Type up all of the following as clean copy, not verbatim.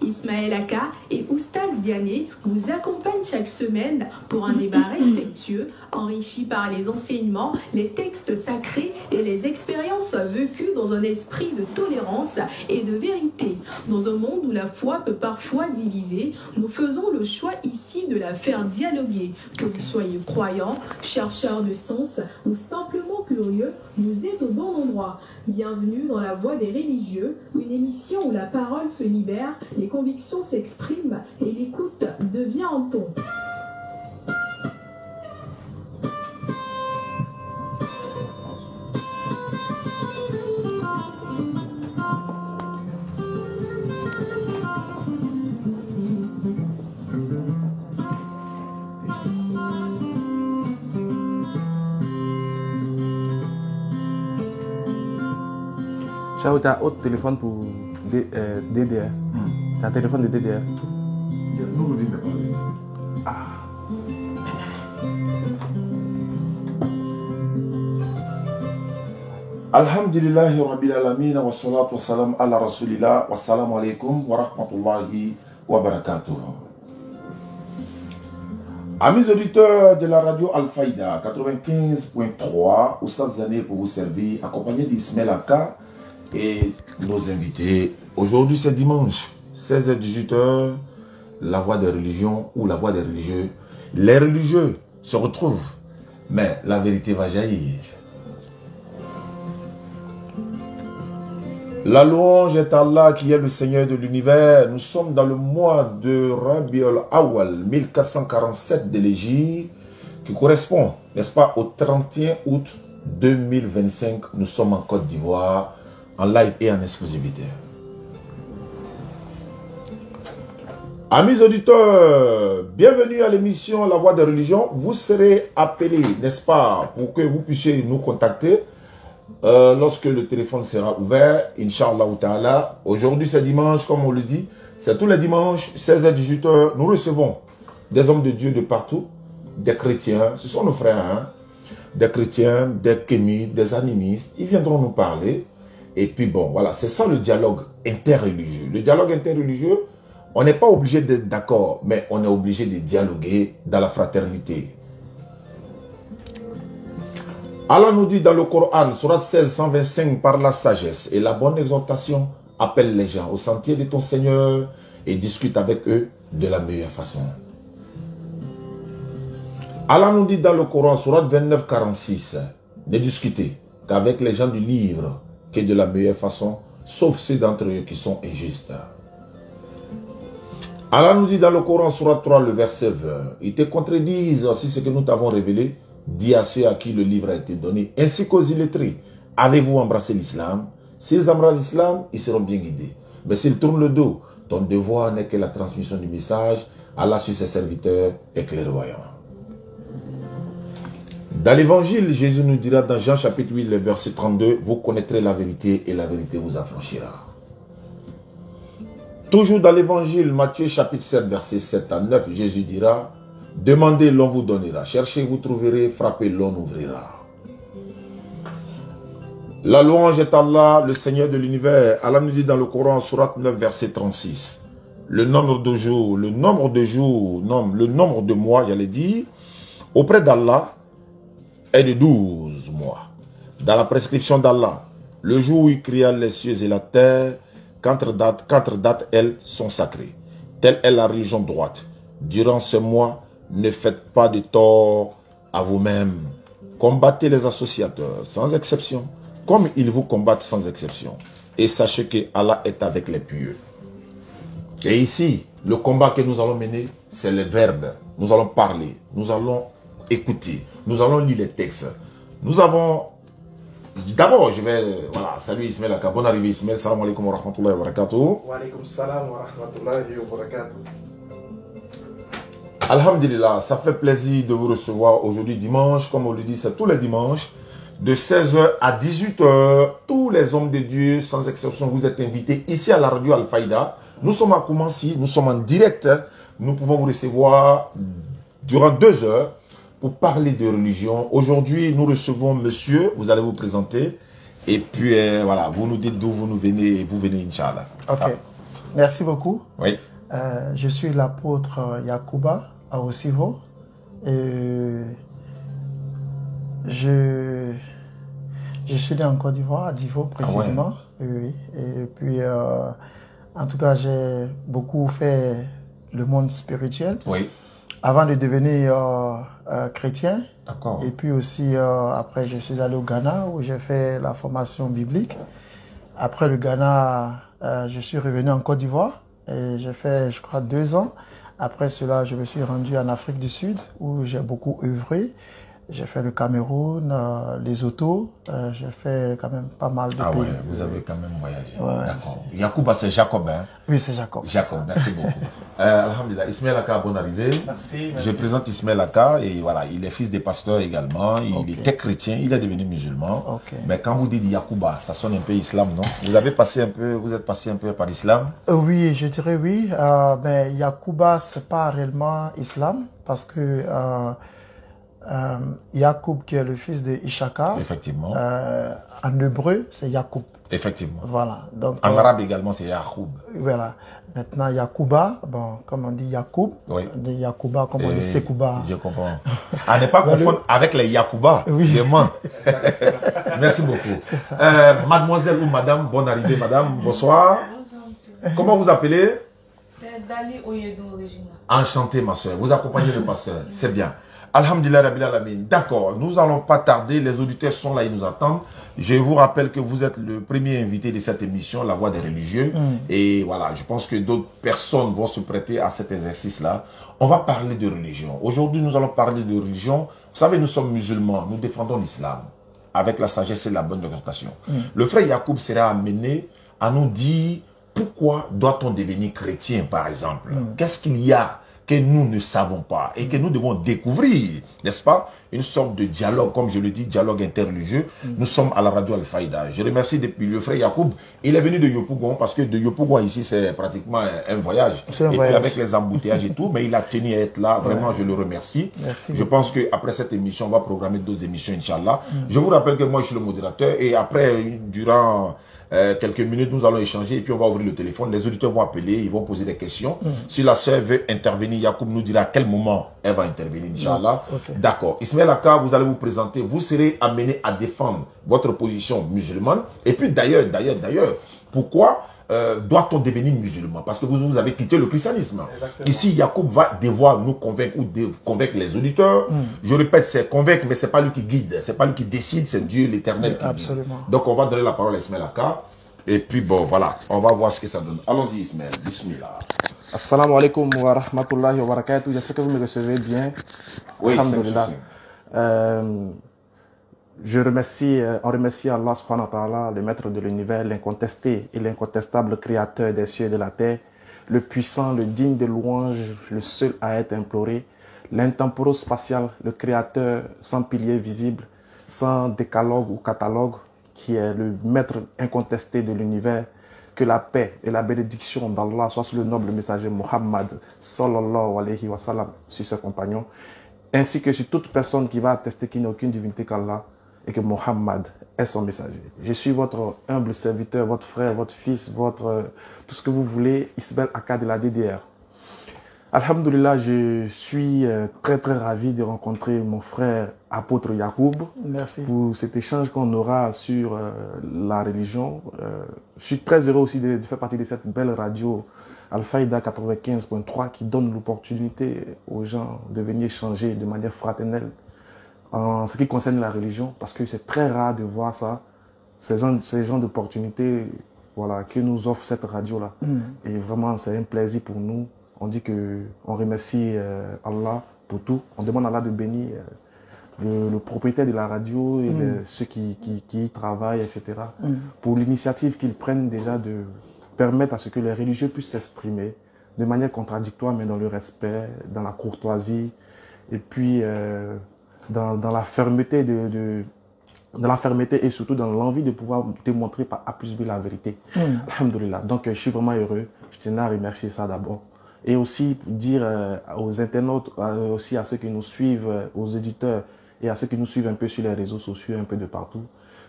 Ismaël Aka et Oustaz Diané vous accompagnent chaque semaine pour un débat respectueux, enrichi par les enseignements, les textes sacrés et les expériences vécues dans un esprit de tolérance et de vérité. Dans un monde où la foi peut parfois diviser, nous faisons le choix ici de la faire dialoguer. Que vous soyez croyant, chercheur de sens ou simplement curieux, vous êtes au bon endroit. Bienvenue dans La Voix des religieux, une émission où la parole se libère, les convictions s'expriment et l'écoute devient un pont. Ciao, tu as autre téléphone pour DDR. C'est un téléphone de DDR. Alhamdulillahi Rabbil Alamin wa salatu wa salam ala Rasulillah wa salamu alaikum wa rahmatullahi wa barakatuh. Amis auditeurs de la radio Al-Faïda 95.3, Oustaz Diané pour vous servir, accompagné d'Ismaël Aka et nos invités. Aujourd'hui c'est dimanche, 16h-18h, la voix des religions ou la voix des religieux. Les religieux se retrouvent, mais la vérité va jaillir. La louange est Allah qui est le Seigneur de l'univers. Nous sommes dans le mois de Rabiul Awal 1447 de l'Hégire, qui correspond, n'est-ce pas, au 31 août 2025. Nous sommes en Côte d'Ivoire, en live et en exclusivité. Amis auditeurs, bienvenue à l'émission La Voix des religions. Vous serez appelés, n'est-ce pas, pour que vous puissiez nous contacter lorsque le téléphone sera ouvert, Inch'Allah Ta'ala. Aujourd'hui c'est dimanche, comme on le dit, c'est tous les dimanches, 16h-18h, nous recevons des hommes de Dieu de partout, des chrétiens, ce sont nos frères, hein, des chrétiens, des kémites, des animistes, ils viendront nous parler. Et puis bon, voilà, c'est ça le dialogue interreligieux. Le dialogue interreligieux, on n'est pas obligé d'être d'accord, mais on est obligé de dialoguer dans la fraternité. Allah nous dit dans le Coran, Surat 16, 125, par la sagesse et la bonne exhortation, appelle les gens au sentier de ton Seigneur et discute avec eux de la meilleure façon. Allah nous dit dans le Coran, Surat 29, 46, ne discutez qu'avec les gens du livre que de la meilleure façon, sauf ceux d'entre eux qui sont injustes. Allah nous dit dans le Coran, Surat 3, le verset 20, ils te contredisent aussi ce que nous t'avons révélé. Dis à ceux à qui le livre a été donné, ainsi qu'aux illettrés, avez-vous embrassé l'islam? S'ils embrassent l'islam, ils seront bien guidés. Mais s'ils tournent le dos, ton devoir n'est que la transmission du message. Allah sur ses serviteurs est clairvoyant. Dans l'évangile, Jésus nous dira dans Jean chapitre 8, le verset 32, vous connaîtrez la vérité et la vérité vous affranchira. Toujours dans l'évangile, Matthieu chapitre 7, verset 7 à 9, Jésus dira, demandez, l'on vous donnera. Cherchez, vous trouverez. Frappez, l'on ouvrira. La louange est Allah, le Seigneur de l'univers. Allah nous dit dans le Coran, Surat 9, verset 36. Le nombre de jours, le nombre de mois, j'allais dire, auprès d'Allah, est de 12 mois. Dans la prescription d'Allah, le jour où il créa les cieux et la terre, quatre dates, elles, sont sacrées. Telle est la religion droite. Durant ce mois, ne faites pas de tort à vous-même. Combattez les associateurs sans exception, comme ils vous combattent sans exception. Et sachez que Allah est avec les pieux. Et ici, le combat que nous allons mener, c'est le verbe. Nous allons parler, nous allons écouter, nous allons lire les textes. Nous avons... D'abord, je vais... Voilà, salut Ismaël Aka. Bonne arrivée Ismaël. Salam alaikum wa rahmatullahi wa barakatuh. Wa alaikum salam wa rahmatullahi wa barakatuh. Alhamdulillah, ça fait plaisir de vous recevoir aujourd'hui dimanche. Comme on le dit, c'est tous les dimanches, de 16h à 18h. Tous les hommes de Dieu, sans exception, vous êtes invités ici à la radio Al-Faïda. Nous sommes à Koumansi, nous sommes en direct. Nous pouvons vous recevoir durant 2 heures pour parler de religion. Aujourd'hui, nous recevons monsieur, vous allez vous présenter. Et puis, voilà, vous nous dites d'où vous venez, Inch'Allah. Ok. Merci beaucoup. Oui. Je suis l'apôtre Yacouba à Osivo. Et je suis né en Côte d'Ivoire, à Divo précisément. Ah ouais. Oui. Et puis, en tout cas, j'ai beaucoup fait le monde spirituel. Oui. Avant de devenir chrétien. D'accord. Et puis aussi, après, je suis allé au Ghana où j'ai fait la formation biblique. Après le Ghana, je suis revenu en Côte d'Ivoire et j'ai fait, je crois, 2 ans. Après cela, je me suis rendu en Afrique du Sud où j'ai beaucoup œuvré. J'ai fait le Cameroun, les autos. J'ai fait quand même pas mal de pays. Ah ouais, vous avez quand même voyagé. Ouais, d'accord. Yacouba, c'est Jacob, hein? Oui, c'est Jacob. Jacob, merci beaucoup. Alhamdulillah. Ismaël Aka, bonne arrivée. Merci. Je présente Ismaël Aka et voilà, il est fils des pasteurs également. Il était chrétien, il est devenu musulman. Mais quand vous dites Yacouba, ça sonne un peu islam, non? Vous êtes passé un peu par l'islam? Oui, je dirais oui. Mais Yacouba, c'est pas réellement islam parce que Yacoub, qui est le fils de Ishaka, effectivement. En hébreu, c'est Yacoub. Effectivement. Voilà. Donc, en arabe également, c'est Yacoub. Voilà. Maintenant, Yacouba, bon, comme on dit Yacoub, on dit Yacouba, comme on dit Sekouba. Je comprends. À ne pas confondre avec les Yacouba. Oui. Merci beaucoup. C'est ça. Mademoiselle ou madame, bonne arrivée, madame. Bonsoir. Comment vous appelez? C'est Dali Oyedo original. Enchanté, ma soeur. Vous accompagnez le pasteur. C'est bien. Alhamdulillah Rabbil Alamin. D'accord, nous allons pas tarder, les auditeurs sont là, ils nous attendent. Je vous rappelle que vous êtes le premier invité de cette émission, La Voix des religieux. Et voilà, je pense que d'autres personnes vont se prêter à cet exercice-là. On va parler de religion. Aujourd'hui, nous allons parler de religion. Vous savez, nous sommes musulmans, nous défendons l'islam avec la sagesse et la bonne orientation. Le frère Yacoub sera amené à nous dire pourquoi doit-on devenir chrétien, par exemple. Qu'est-ce qu'il y a que nous ne savons pas et que nous devons découvrir, n'est-ce pas? Une sorte de dialogue, comme je le dis, dialogue interreligieux. Nous sommes à la radio Al-Faïda. Je remercie depuis le frère Yacoub. Il est venu de Yopougon parce que de Yopougon ici, c'est pratiquement un voyage. Et puis avec les embouteillages et tout, mais il a tenu à être là. Vraiment, je le remercie. Merci. Je pense qu'après cette émission, on va programmer d'autres émissions, Inch'Allah. Je vous rappelle que moi, je suis le modérateur et après, durant quelques minutes, nous allons échanger et puis on va ouvrir le téléphone. Les auditeurs vont appeler, ils vont poser des questions. Si la sœur veut intervenir, Yacoub nous dira à quel moment elle va intervenir, Inch'Allah. D'accord. Ismaël Aka, vous allez vous présenter. Vous serez amené à défendre votre position musulmane. Et puis d'ailleurs, pourquoi doit-on devenir musulman? Parce que vous avez quitté le christianisme. Exactement. Ici, Yacoub va devoir nous convaincre ou convaincre les auditeurs. Je répète, c'est convaincre, mais c'est pas lui qui guide. C'est pas lui qui décide, c'est Dieu l'éternel. Absolument. Donc, on va donner la parole à Ismaël Aka. Et puis, bon, voilà, on va voir ce que ça donne. Allons-y, Ismaël. Bismillah. Assalamu alaikum wa rahmatullahi wa barakatuh. J'espère que vous me recevez bien. Oui, alhamdulillah. On remercie Allah subhanahu wa ta'ala, le maître de l'univers, l'incontesté et l'incontestable créateur des cieux et de la terre, le puissant, le digne de louange, le seul à être imploré, l'intemporel spatial, le créateur sans pilier visible, sans décalogue ou catalogue, qui est le maître incontesté de l'univers. Que la paix et la bénédiction d'Allah soient sur le noble messager Muhammad sallallahu alayhi wa sallam, sur ses compagnons, ainsi que sur toute personne qui va attester qu'il n'y a aucune divinité qu'Allah et que Muhammad est son messager. Je suis votre humble serviteur, votre frère, votre fils, tout ce que vous voulez, Ismaël Aka de la DDR. Alhamdulillah, je suis très ravi de rencontrer mon frère apôtre Yacoub. Merci. Pour cet échange qu'on aura sur la religion. Je suis très heureux aussi de faire partie de cette belle radio Al-Faïda 95.3 qui donne l'opportunité aux gens de venir échanger de manière fraternelle en ce qui concerne la religion, parce que c'est très rare de voir ça, ces gens d'opportunités, voilà, que nous offre cette radio-là. Et vraiment, c'est un plaisir pour nous. On dit qu'on remercie Allah pour tout. On demande à Allah de bénir le propriétaire de la radio et ceux qui y travaillent, etc. Pour l'initiative qu'ils prennent déjà de permettre à ce que les religieux puissent s'exprimer de manière contradictoire, mais dans le respect, dans la courtoisie, et puis dans la fermeté dans la fermeté et surtout dans l'envie de pouvoir démontrer par A plus B la vérité. Alhamdulillah. Donc je suis vraiment heureux. Je tenais à remercier ça d'abord. Et aussi dire aux internautes, aussi à ceux qui nous suivent, aux éditeurs et à ceux qui nous suivent un peu sur les réseaux sociaux, un peu de partout,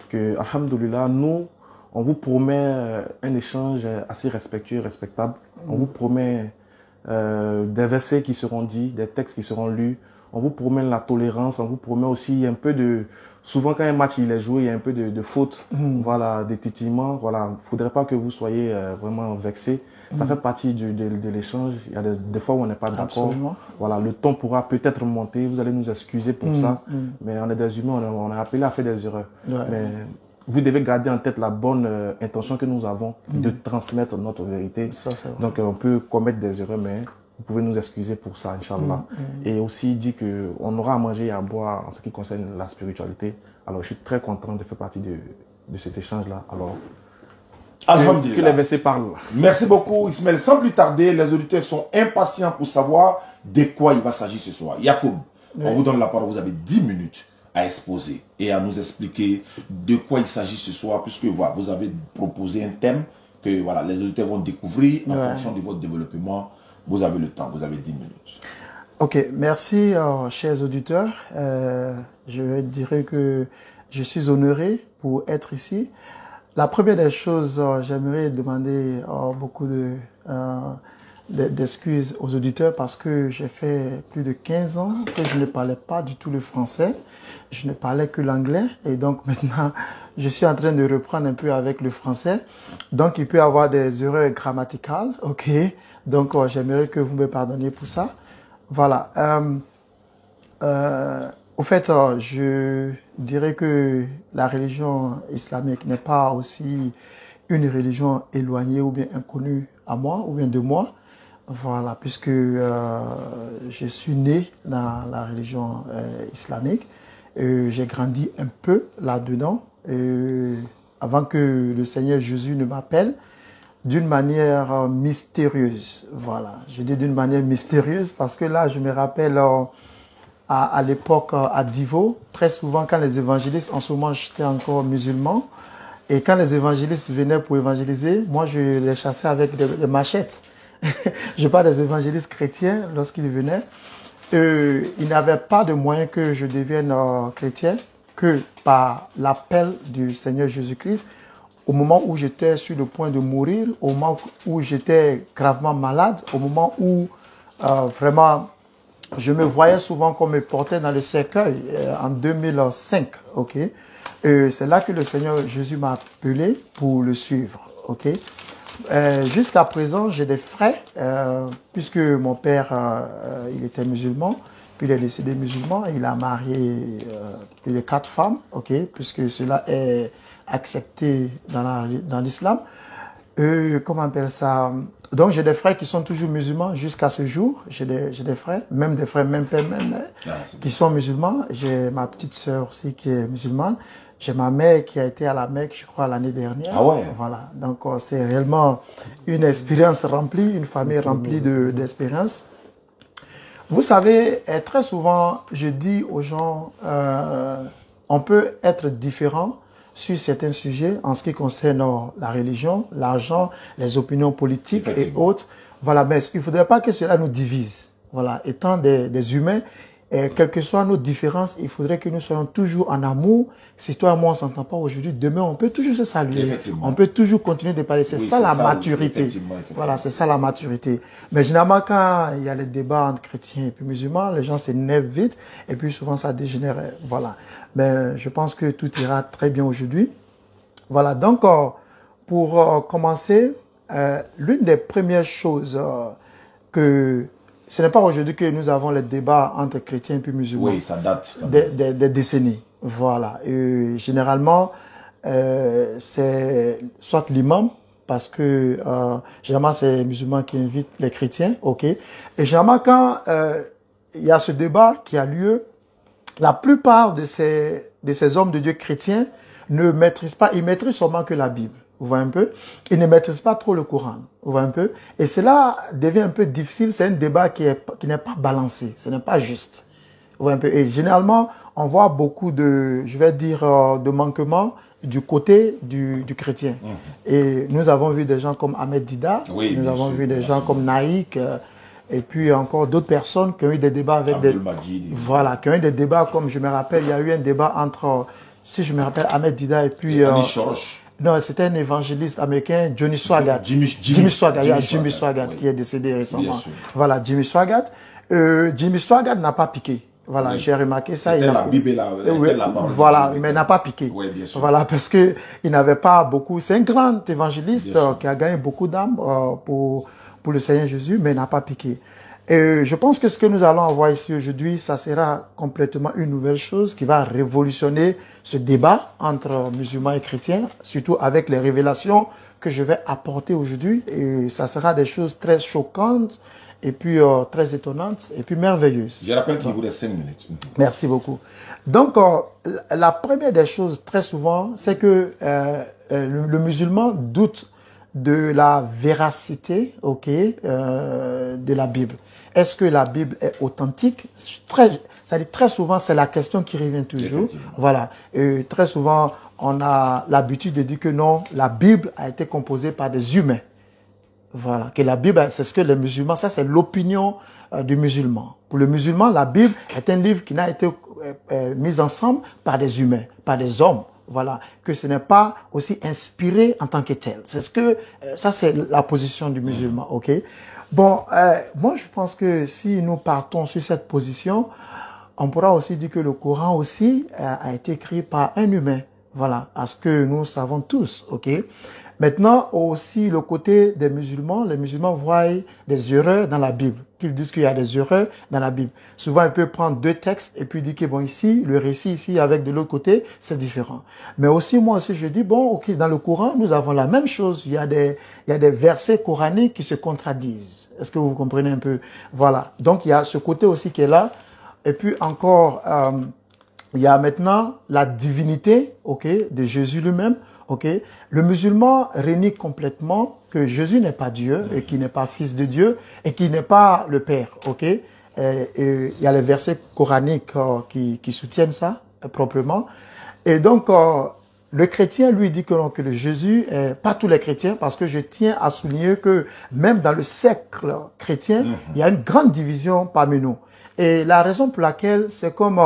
que, alhamdoulilah, nous, On vous promet un échange assez respectueux et respectable. On vous promet des versets qui seront dits, des textes qui seront lus. On vous promet la tolérance, on vous promet aussi un peu de... Souvent, quand un match il est joué, il y a un peu de faute, voilà, des titillements. Voilà, faudrait pas que vous soyez vraiment vexés. Ça fait partie de l'échange. Il y a des fois où on n'est pas d'accord. Voilà, le ton pourra peut-être monter. Vous allez nous excuser pour ça. Mais on est des humains, on est appelés à faire des erreurs. Ouais. Mais vous devez garder en tête la bonne intention que nous avons de transmettre notre vérité. Ça, donc, on peut commettre des erreurs, mais vous pouvez nous excuser pour ça, Inch'Allah. Et aussi dit qu'on aura à manger et à boire en ce qui concerne la spiritualité. Alors, je suis très content de faire partie de cet échange-là. Alors, que les versets parlent. Merci beaucoup, Ismaël. Sans plus tarder, les auditeurs sont impatients pour savoir de quoi il va s'agir ce soir. Yacoub, on vous donne la parole. Vous avez 10 minutes à exposer et à nous expliquer de quoi il s'agit ce soir, puisque voilà, vous avez proposé un thème que voilà, les auditeurs vont découvrir en fonction de votre développement. Vous avez le temps, vous avez 10 minutes. Ok, merci chers auditeurs. Je dirais que je suis honoré pour être ici. La première des choses, j'aimerais demander beaucoup d'excuses aux auditeurs parce que j'ai fait plus de 15 ans que je ne parlais pas du tout le français. Je ne parlais que l'anglais et donc maintenant, je suis en train de reprendre un peu avec le français. Donc, il peut y avoir des erreurs grammaticales, ok? Donc, j'aimerais que vous me pardonniez pour ça. Voilà. Au fait, je dirais que la religion islamique n'est pas aussi une religion éloignée ou bien inconnue à moi ou bien de moi. Voilà, puisque je suis né dans la religion islamique. J'ai grandi un peu là-dedans avant que le Seigneur Jésus ne m'appelle d'une manière mystérieuse. Voilà, je dis d'une manière mystérieuse parce que là, je me rappelle à l'époque à Divo, très souvent quand les évangélistes, en ce moment j'étais encore musulman, et quand les évangélistes venaient pour évangéliser, moi je les chassais avec des machettes. Je parle des évangélistes chrétiens lorsqu'ils venaient. Ils n'avaient pas de moyen que je devienne chrétien que par l'appel du Seigneur Jésus-Christ. Au moment où j'étais sur le point de mourir, au moment où j'étais gravement malade, au moment où vraiment je me voyais souvent qu'on me portait dans le cercueil en 2005, ok. C'est là que le Seigneur Jésus m'a appelé pour le suivre, ok. Jusqu'à présent, j'ai des frères, puisque mon père, il était musulman, puis il est décédé musulman, il a marié plus de 4 femmes, ok, puisque cela est accepté dans l'islam. Comment on appelle ça? Donc j'ai des frères qui sont toujours musulmans jusqu'à ce jour. J'ai des frères, même des frères, même père, même mère, qui sont musulmans. J'ai ma petite sœur aussi qui est musulmane. J'ai ma mère qui a été à la Mecque, je crois, l'année dernière. Ah ouais. Voilà. Donc c'est réellement une expérience remplie, une famille remplie d'expériences. Vous savez, très souvent, je dis aux gens, on peut être différent sur certains sujets en ce qui concerne la religion, l'argent, les opinions politiques et autres. Voilà, mais il ne faudrait pas que cela nous divise. Voilà, étant des humains, et quelles que soient nos différences, il faudrait que nous soyons toujours en amour. Si toi et moi on ne s'entend pas aujourd'hui, demain on peut toujours se saluer. On peut toujours continuer de parler. C'est ça la maturité. Voilà, c'est ça la maturité. Mais généralement quand il y a les débats entre chrétiens et puis musulmans, les gens s'énervent vite et puis souvent ça dégénère. Voilà. Mais je pense que tout ira très bien aujourd'hui. Voilà, donc pour commencer, l'une des premières choses que... Ce n'est pas aujourd'hui que nous avons les débats entre chrétiens et puis musulmans. Oui, ça date. Des décennies. Voilà. Et généralement, c'est soit l'imam, parce que généralement c'est les musulmans qui invitent les chrétiens, ok. Et généralement quand il y a ce débat qui a lieu, la plupart de ces hommes de Dieu chrétiens ne maîtrisent pas, ils maîtrisent seulement que la Bible. Vous voyez un peu? Ils ne maîtrisent pas trop le Coran. Vous voyez un peu? Et cela devient un peu difficile. C'est un débat qui n'est pas balancé. Ce n'est pas juste. Vous voyez un peu? Et généralement, on voit beaucoup de, je vais dire, de manquements du côté du chrétien. Et nous avons vu des gens comme Ahmed Dida. Oui, nous avons vu des gens comme Naïk. Et puis encore d'autres personnes qui ont eu des débats avec voilà, qui ont eu des débats comme, je me rappelle, il y a eu un débat entre, si je me rappelle, Ahmed Dida et puis Non, c'était un évangéliste américain, Johnny Swaggart. Jimmy Swaggart, oui. Qui est décédé récemment. Voilà, Jimmy Swaggart. Jimmy Swaggart n'a pas piqué. Voilà, j'ai remarqué ça. La Bible et la parole. Voilà, mais il n'a pas piqué. Oui, bien sûr. Voilà, parce que il n'avait pas beaucoup. C'est un grand évangéliste qui a gagné beaucoup d'âmes pour le Seigneur Jésus, mais il n'a pas piqué. Et je pense que ce que nous allons avoir ici aujourd'hui, ça sera complètement une nouvelle chose qui va révolutionner ce débat entre musulmans et chrétiens, surtout avec les révélations que je vais apporter aujourd'hui. Et ça sera des choses très choquantes, et puis très étonnantes, et puis merveilleuses. Je rappelle qu'il vous reste 5 minutes. Merci beaucoup. Donc, la première des choses, très souvent, c'est que le musulman doute de la véracité, de la Bible. Est-ce que la Bible est authentique? Très souvent, c'est la question qui revient toujours. Voilà. Et très souvent, on a l'habitude de dire que non, la Bible a été composée par des humains. Voilà. Que la Bible, c'est ce que les musulmans, ça c'est l'opinion du musulman. Pour le musulman, la Bible est un livre qui n'a été mis ensemble par des humains, par des hommes. Voilà, que ce n'est pas aussi inspiré en tant que tel. C'est ce que ça, c'est la position du musulman, ok. Bon, moi je pense que si nous partons sur cette position, on pourra aussi dire que le Coran aussi a été écrit par un humain. Voilà, à ce que nous savons tous, ok. Maintenant, aussi, le côté des musulmans, les musulmans voient des erreurs dans la Bible, qu'ils disent qu'il y a des erreurs dans la Bible. Souvent, ils peuvent prendre deux textes et puis dire que, bon, ici, le récit ici, avec de l'autre côté, c'est différent. Mais aussi, moi aussi, je dis, bon, ok, dans le Coran, nous avons la même chose. Il y a des versets coraniques qui se contradisent. Est-ce que vous comprenez un peu? Voilà. Donc, il y a ce côté aussi qui est là. Et puis, encore, il y a maintenant la divinité, ok, de Jésus lui-même. Okay. Le musulman renie complètement que Jésus n'est pas Dieu et qu'il n'est pas fils de Dieu et qu'il n'est pas le Père. Okay. Et il y a les versets coraniques qui soutiennent ça proprement. Et donc, le chrétien, lui, dit que le Jésus, pas tous les chrétiens, parce que je tiens à souligner que même dans le cercle chrétien, il y a une grande division parmi nous. Et la raison pour laquelle, c'est comme...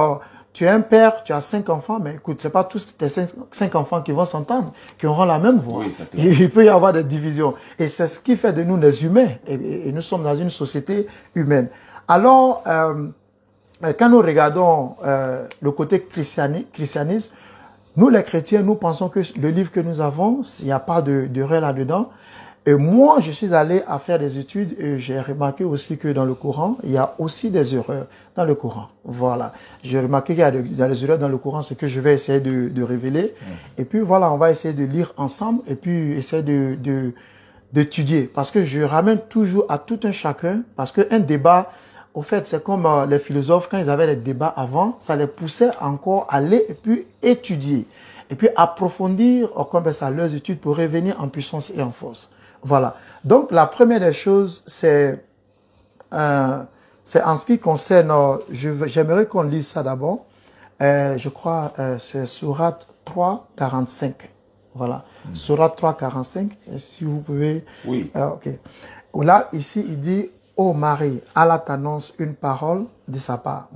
tu es un père, tu as 5 enfants, mais écoute, c'est pas tous tes 5 enfants qui vont s'entendre, qui auront la même voix. Oui, il peut y avoir des divisions. Et c'est ce qui fait de nous des humains. Et nous sommes dans une société humaine. Alors, quand nous regardons le côté christianisme, nous les chrétiens, nous pensons que le livre que nous avons, il n'y a pas d'erreur là-dedans. Et moi, je suis allé à faire des études et j'ai remarqué aussi que dans le Coran, il y a aussi des erreurs dans le Coran. Voilà. J'ai remarqué qu'il y a des erreurs dans le Coran, ce que je vais essayer de révéler. Et puis voilà, on va essayer de lire ensemble et puis essayer d'étudier. Parce que je ramène toujours à tout un chacun, parce qu'un débat, au fait, c'est comme les philosophes, quand ils avaient les débats avant, ça les poussait encore à aller et puis étudier. Et puis approfondir comme ça leurs études pour revenir en puissance et en force. Voilà. Donc, la première des choses, c'est en ce qui concerne, j'aimerais qu'on lise ça d'abord. Je crois, c'est Sourate 3, 45. Voilà. Sourate 3, 45. Si vous pouvez. Oui. Ok. Là, ici, il dit, ô Marie, Allah t'annonce une parole de sa part.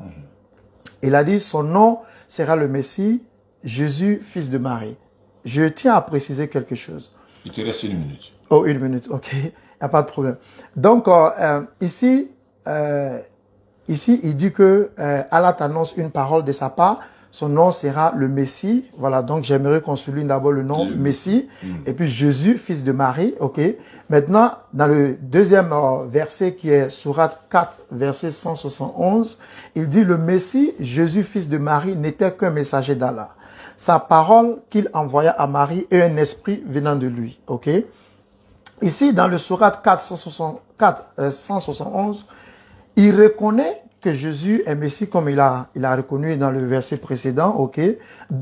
Il a dit, son nom sera le Messie, Jésus, fils de Marie. Je tiens à préciser quelque chose. Il te reste 1 minute. Oh, 1 minute, ok. Il n'y a pas de problème. Donc, ici, il dit que Allah t'annonce une parole de sa part. Son nom sera le Messie. Voilà, donc j'aimerais qu'on souligne d'abord le nom Messie. Et puis Jésus, fils de Marie, ok. Maintenant, dans le deuxième verset qui est Sourate 4, verset 171, il dit le Messie, Jésus, fils de Marie, n'était qu'un messager d'Allah. Sa parole qu'il envoya à Marie est un esprit venant de lui, ok. Ici, dans le Sourate 4, 171, il reconnaît que Jésus est Messie comme il a reconnu dans le verset précédent, ok,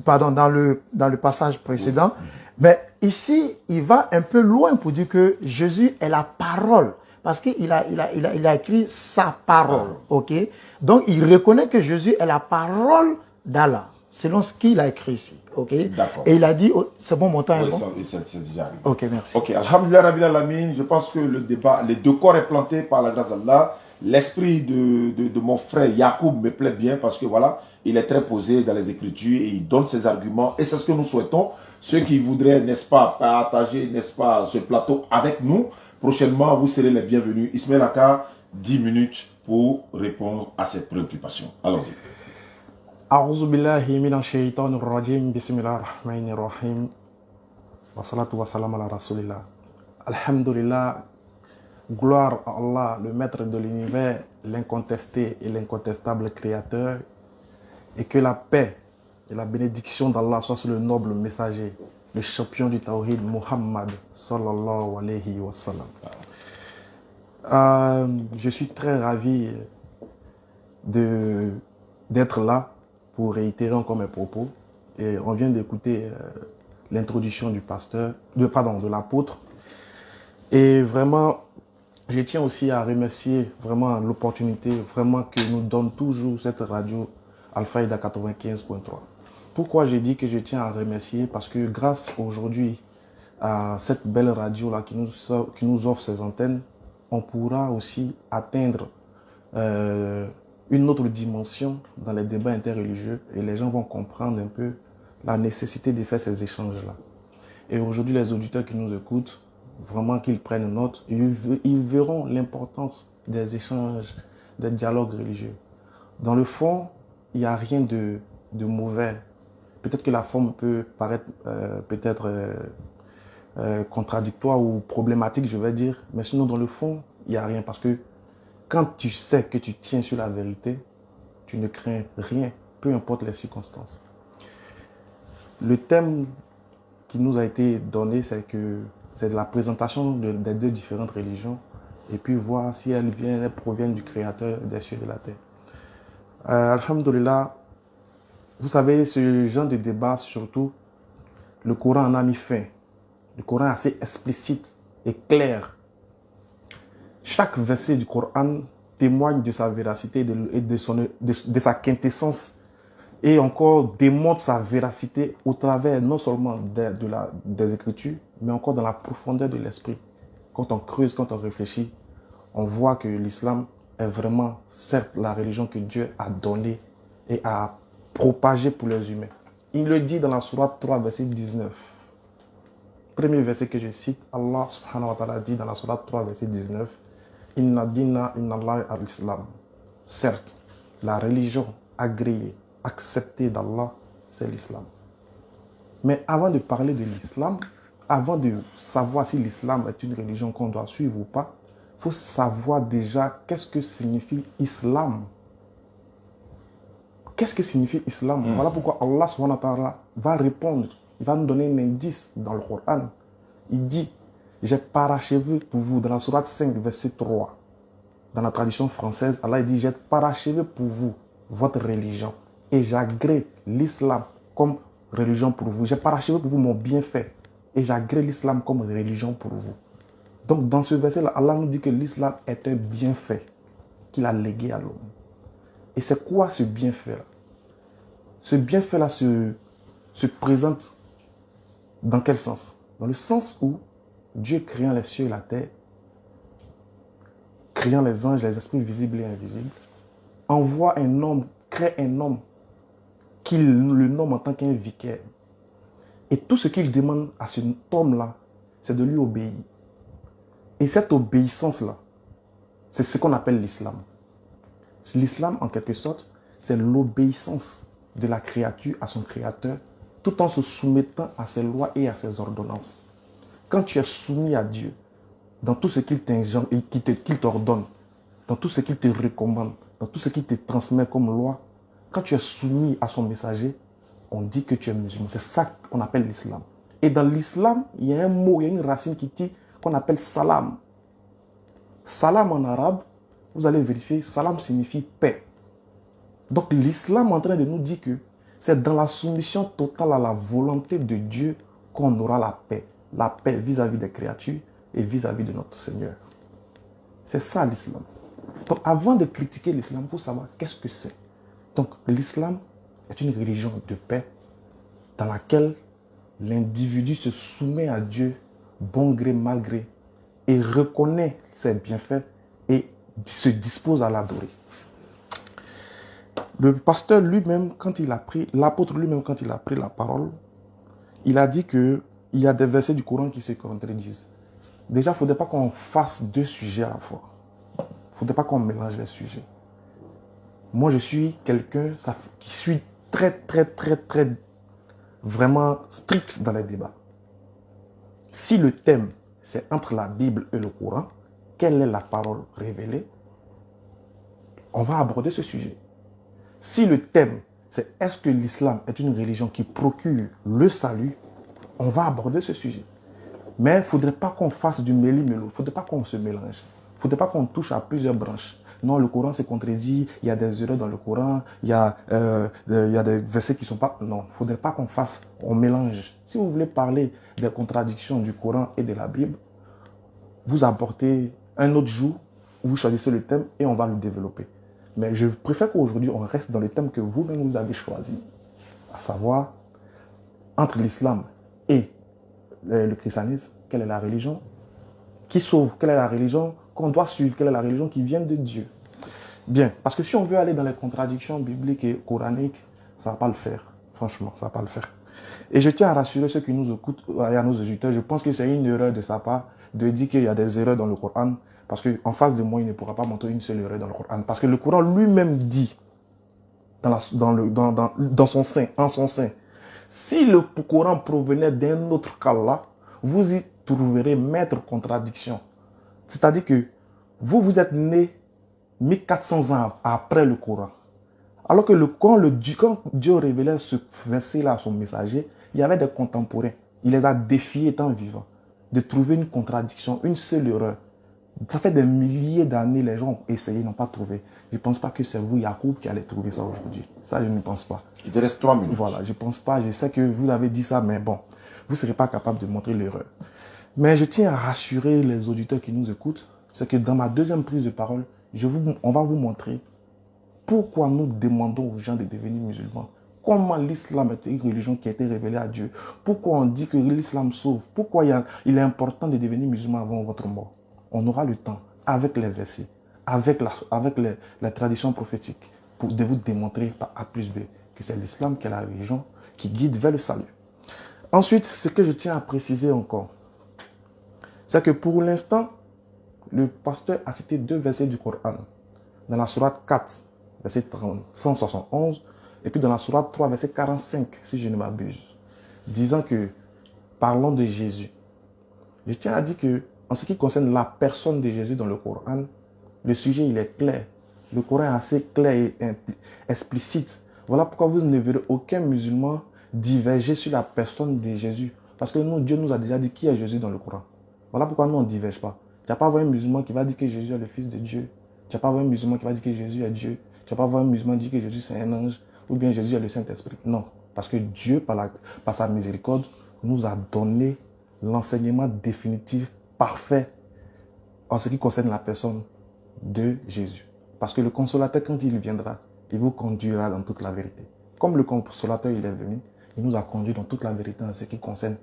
pardon, dans le passage précédent. Mais ici, il va un peu loin pour dire que Jésus est la parole. Parce qu'il a écrit sa parole, ok. Donc, il reconnaît que Jésus est la parole d'Allah, selon ce qu'il a écrit ici, ok. Et il a dit, oh, c'est bon, mon temps est bon? C'est déjà arrivé. Ok, merci. Ok, Alhamdulillah Rabbil Alamin, je pense que le débat, les deux corps est planté par la grâce d'Allah. l'esprit de mon frère Yacoub me plaît bien parce que voilà, il est très posé dans les Écritures et il donne ses arguments. Et c'est ce que nous souhaitons. Ceux qui voudraient, n'est-ce pas, partager, n'est-ce pas, ce plateau avec nous, prochainement, vous serez les bienvenus. Ismaël Aka, 10 minutes pour répondre à cette préoccupation. Allons-y. A'udhu billahi minash shaitanir rajim. Bismillahir rahmanir rahim. Wa salatu wa salam ala rasulillah. Alhamdulillah. Gloire à Allah, le maître de l'univers, l'incontesté et l'incontestable créateur. Et que la paix et la bénédiction d'Allah soient sur le noble messager, le champion du Tawhid, Muhammad sallallahu alayhi wa sallam. Je suis très ravi d'être là pour réitérer encore mes propos. Et on vient d'écouter l'introduction du pasteur, de l'apôtre. Et vraiment, je tiens aussi à remercier vraiment l'opportunité vraiment que nous donne toujours cette radio Al-Fayda 95.3. Pourquoi j'ai dit que je tiens à remercier? Parce que grâce aujourd'hui à cette belle radio-là qui nous offre ces antennes, on pourra aussi atteindre une autre dimension dans les débats interreligieux et les gens vont comprendre un peu la nécessité de faire ces échanges-là. Et aujourd'hui, les auditeurs qui nous écoutent, vraiment qu'ils prennent note, ils verront l'importance des échanges, des dialogues religieux. Dans le fond, il n'y a rien de mauvais. Peut-être que la forme peut paraître contradictoire ou problématique, je vais dire, mais sinon dans le fond, il n'y a rien parce que quand tu sais que tu tiens sur la vérité, tu ne crains rien, peu importe les circonstances. Le thème qui nous a été donné, c'est la présentation des deux différentes religions et puis voir si elles proviennent du Créateur des cieux et de la terre. Alhamdulillah, vous savez, ce genre de débat, surtout, le Coran en a mis fin. Le Coran est assez explicite et clair. Chaque verset du Coran témoigne de sa véracité et de sa quintessence et encore démontre sa véracité au travers non seulement des Écritures, mais encore dans la profondeur de l'esprit. Quand on creuse, quand on réfléchit, on voit que l'islam est vraiment, certes, la religion que Dieu a donnée et a propagée pour les humains. Il le dit dans la sourate 3, verset 19. Premier verset que je cite, Allah subhanahu wa ta'ala dit dans la sourate 3, verset 19, Inna dina inna Allah al-Islam. Certes, la religion agréée, acceptée d'Allah, c'est l'islam. Mais avant de parler de l'islam, avant de savoir si l'islam est une religion qu'on doit suivre ou pas, il faut savoir déjà qu'est-ce que signifie islam. Qu'est-ce que signifie islam? Voilà pourquoi Allah subhanahu wa ta'ala va répondre, il va nous donner un indice dans le Coran. Il dit, j'ai parachevé pour vous, dans la sourate 5, verset 3. Dans la traduction française, Allah dit, j'ai parachevé pour vous votre religion et j'agrée l'islam comme religion pour vous. J'ai parachevé pour vous mon bienfait et j'agrée l'islam comme religion pour vous. Donc dans ce verset-là, Allah nous dit que l'islam est un bienfait qu'il a légué à l'homme. Et c'est quoi ce bienfait-là? Ce bienfait-là se présente dans quel sens? Dans le sens où Dieu créant les cieux et la terre, créant les anges, les esprits visibles et invisibles, envoie un homme, crée un homme, qu'il le nomme en tant qu'un vicaire. Et tout ce qu'il demande à cet homme-là, c'est de lui obéir. Et cette obéissance-là, c'est ce qu'on appelle l'islam. L'islam, en quelque sorte, c'est l'obéissance de la créature à son créateur, tout en se soumettant à ses lois et à ses ordonnances. Quand tu es soumis à Dieu, dans tout ce qu'il t'ordonne, dans tout ce qu'il te recommande, dans tout ce qu'il te transmet comme loi, quand tu es soumis à son messager, on dit que tu es musulman. C'est ça qu'on appelle l'islam. Et dans l'islam, il y a un mot, il y a une racine qu'on appelle salam. Salam en arabe, vous allez vérifier, salam signifie paix. Donc l'islam est en train de nous dire que c'est dans la soumission totale à la volonté de Dieu qu'on aura la paix. La paix vis-à-vis des créatures et vis-à-vis de notre Seigneur. C'est ça l'islam. Donc avant de critiquer l'islam, il faut savoir qu'est-ce que c'est. Donc l'islam est une religion de paix dans laquelle l'individu se soumet à Dieu bon gré, mal gré et reconnaît ses bienfaits et se dispose à l'adorer. Le pasteur lui-même, quand il a pris, l'apôtre lui-même, quand il a pris la parole, il a dit qu'il y a des versets du Coran qui se contredisent. Déjà, il ne faudrait pas qu'on fasse deux sujets à la fois. Il ne faudrait pas qu'on mélange les sujets. Moi, je suis quelqu'un qui suis très, vraiment strict dans les débats. Si le thème, c'est entre la Bible et le Coran, quelle est la parole révélée? On va aborder ce sujet. Si le thème, c'est est-ce que l'islam est une religion qui procure le salut, on va aborder ce sujet. Mais il ne faudrait pas qu'on fasse du méli-mélo, il ne faudrait pas qu'on se mélange. Il ne faudrait pas qu'on touche à plusieurs branches. Non, le Coran se contredit, il y a des erreurs dans le Coran, il y a des versets qui ne sont pas... Non, il ne faudrait pas on mélange. Si vous voulez parler des contradictions du Coran et de la Bible, vous apportez un autre jour, vous choisissez le thème et on va le développer. Mais je préfère qu'aujourd'hui, on reste dans le thème que vous-même vous avez choisi, à savoir, entre l'islam et le christianisme, quelle est la religion qui sauve, quelle est la religion qu'on doit suivre, quelle est la religion qui vient de Dieu. Bien, parce que si on veut aller dans les contradictions bibliques et coraniques, ça ne va pas le faire. Franchement, ça ne va pas le faire. Et je tiens à rassurer ceux qui nous écoutent et à nos auditeurs, je pense que c'est une erreur de sa part de dire qu'il y a des erreurs dans le Coran, parce qu'en face de moi, il ne pourra pas montrer une seule erreur dans le Coran. Parce que le Coran lui-même dit, dans son sein, en son sein, si le Coran provenait d'un autre qu'Allah, vous y trouverez maître contradiction. C'est-à-dire que vous êtes né 1400 ans après le Coran. Alors que quand Dieu révélait ce verset-là à son messager, il y avait des contemporains. Il les a défiés étant vivants de trouver une contradiction, une seule erreur. Ça fait des milliers d'années, les gens ont essayé, n'ont pas trouvé. Je ne pense pas que c'est vous, Yacoub, qui allez trouver ça aujourd'hui. Ça, je ne pense pas. Il te reste 3 minutes. Voilà, je ne pense pas. Je sais que vous avez dit ça, mais bon, vous ne serez pas capable de montrer l'erreur. Mais je tiens à rassurer les auditeurs qui nous écoutent, c'est que dans ma deuxième prise de parole, on va vous montrer pourquoi nous demandons aux gens de devenir musulmans. Comment l'islam est une religion qui a été révélée à Dieu. Pourquoi on dit que l'islam sauve. Pourquoi il est important de devenir musulman avant votre mort. On aura le temps, avec les versets, avec la tradition prophétique, de vous démontrer par A plus B que c'est l'islam qui est la religion qui guide vers le salut. Ensuite, ce que je tiens à préciser encore, c'est que pour l'instant, le pasteur a cité 2 versets du Coran. Dans la sourate 4, verset 171, et puis dans la sourate 3, verset 45, si je ne m'abuse, disant que, parlons de Jésus. Je tiens à dire que, en ce qui concerne la personne de Jésus dans le Coran, le sujet il est clair. Le Coran est assez clair et explicite. Voilà pourquoi vous ne verrez aucun musulman diverger sur la personne de Jésus. Parce que nous, Dieu nous a déjà dit qui est Jésus dans le Coran. Voilà pourquoi nous, on ne diverge pas. Tu n'as pas voir un musulman qui va dire que Jésus est le Fils de Dieu. Tu n'as pas voir un musulman qui va dire que Jésus est Dieu. Tu n'as pas voir un musulman dire que Jésus c'est un ange. Ou bien Jésus est le Saint-Esprit. Non. Parce que Dieu, par sa miséricorde, nous a donné l'enseignement définitif, parfait, en ce qui concerne la personne de Jésus. Parce que le consolateur, quand il viendra, il vous conduira dans toute la vérité. Comme le consolateur, il est venu, il nous a conduit dans toute la vérité en ce qui concerne